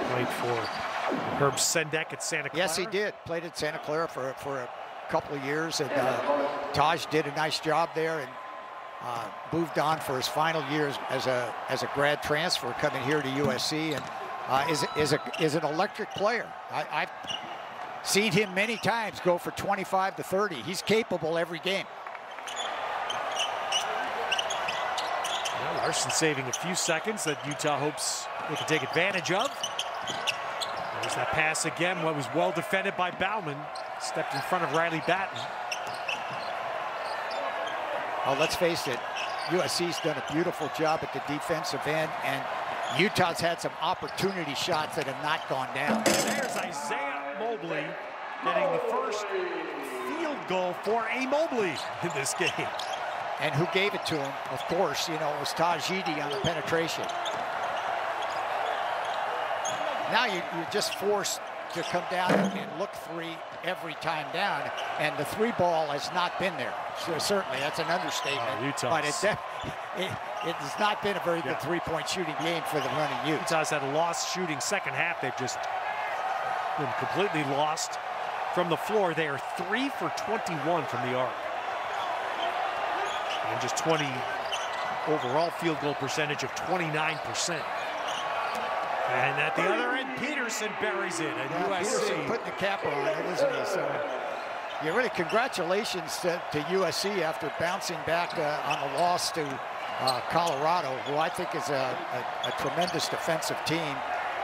Played for Herb Sendek at Santa Clara. Yes, he did. Played at Santa Clara for a couple of years, and Taj did a nice job there and moved on for his final years as a grad transfer coming here to USC, and is an electric player. I've seen him many times go for 25 to 30. He's capable every game. Well, Larson saving a few seconds that Utah hopes they can take advantage of. There's that pass again, what was well defended by Bauman. Stepped in front of Riley Batten. Oh, let's face it, USC's done a beautiful job at the defensive end, and Utah's had some opportunity shots that have not gone down. And there's Isaiah Mobley getting the first field goal for a Mobley in this game. And who gave it to him? Of course, you know, it was Tajidi on the penetration. Now you're just forced to come down and look three every time down, and the three ball has not been there. So certainly, that's an understatement. But it has not been a very good three-point shooting game for the running Utes. Utah's had a lost shooting second half. They've just been completely lost from the floor. They are 3 for 21 from the arc. And just 20 overall field goal percentage of 29%. And at the other end, Peterson buries it. And USC Peterson putting the capper on it, isn't he? So, yeah, really congratulations to USC after bouncing back on the loss to Colorado, who I think is a tremendous defensive team.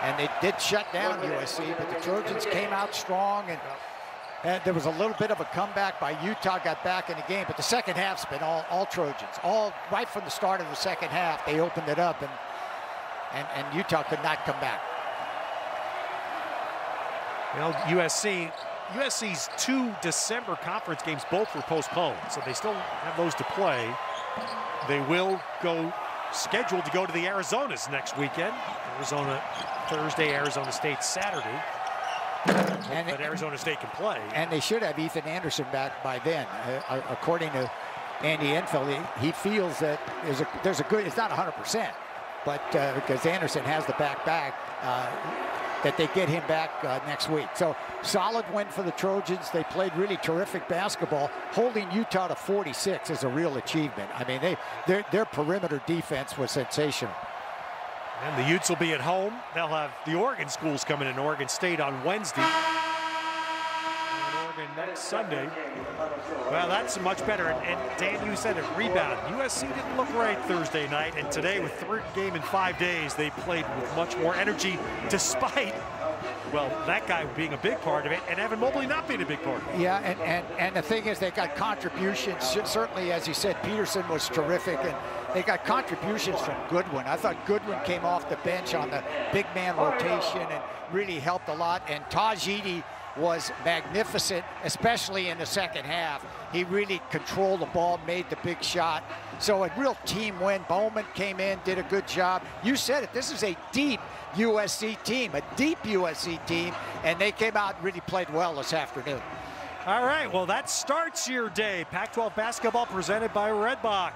And they did shut down USC, but the Trojans came out strong, and there was a little bit of a comeback by Utah, got back in the game. But the second half's been all Trojans. All right from the start of the second half, they opened it up, and Utah could not come back. Well, USC's 2 December conference games both were postponed, so they still have those to play. They will go scheduled to go to the Arizonas next weekend. Arizona Thursday, Arizona State Saturday. But Arizona State can play. And they should have Ethan Anderson back by then. According to Andy Enfield, he feels that there's a good, it's not 100%. But because Anderson has the back, that they get him back next week. So solid win for the Trojans. They played really terrific basketball. Holding Utah to 46 is a real achievement. I mean, their perimeter defense was sensational. And the Utes will be at home. They'll have the Oregon schools coming in, Oregon State on Wednesday. And Oregon next Sunday. Well, that's much better. And Dan, you said it, rebound. USC didn't look right Thursday night, and today with third game in 5 days, they played with much more energy despite, well, that guy being a big part of it and Evan Mobley not being a big part of it. Yeah, and the thing is, they got contributions. Certainly, as you said, Peterson was terrific, and they got contributions from Goodwin. I thought Goodwin came off the bench on the big man rotation and really helped a lot. And Tajidi was magnificent, especially in the second half. He really controlled the ball, made the big shot. So a real team win. Bowman came in, did a good job. You said it, this is a deep USC team, and they came out and really played well this afternoon. All right, well, that starts your day. Pac-12 basketball presented by Redbox.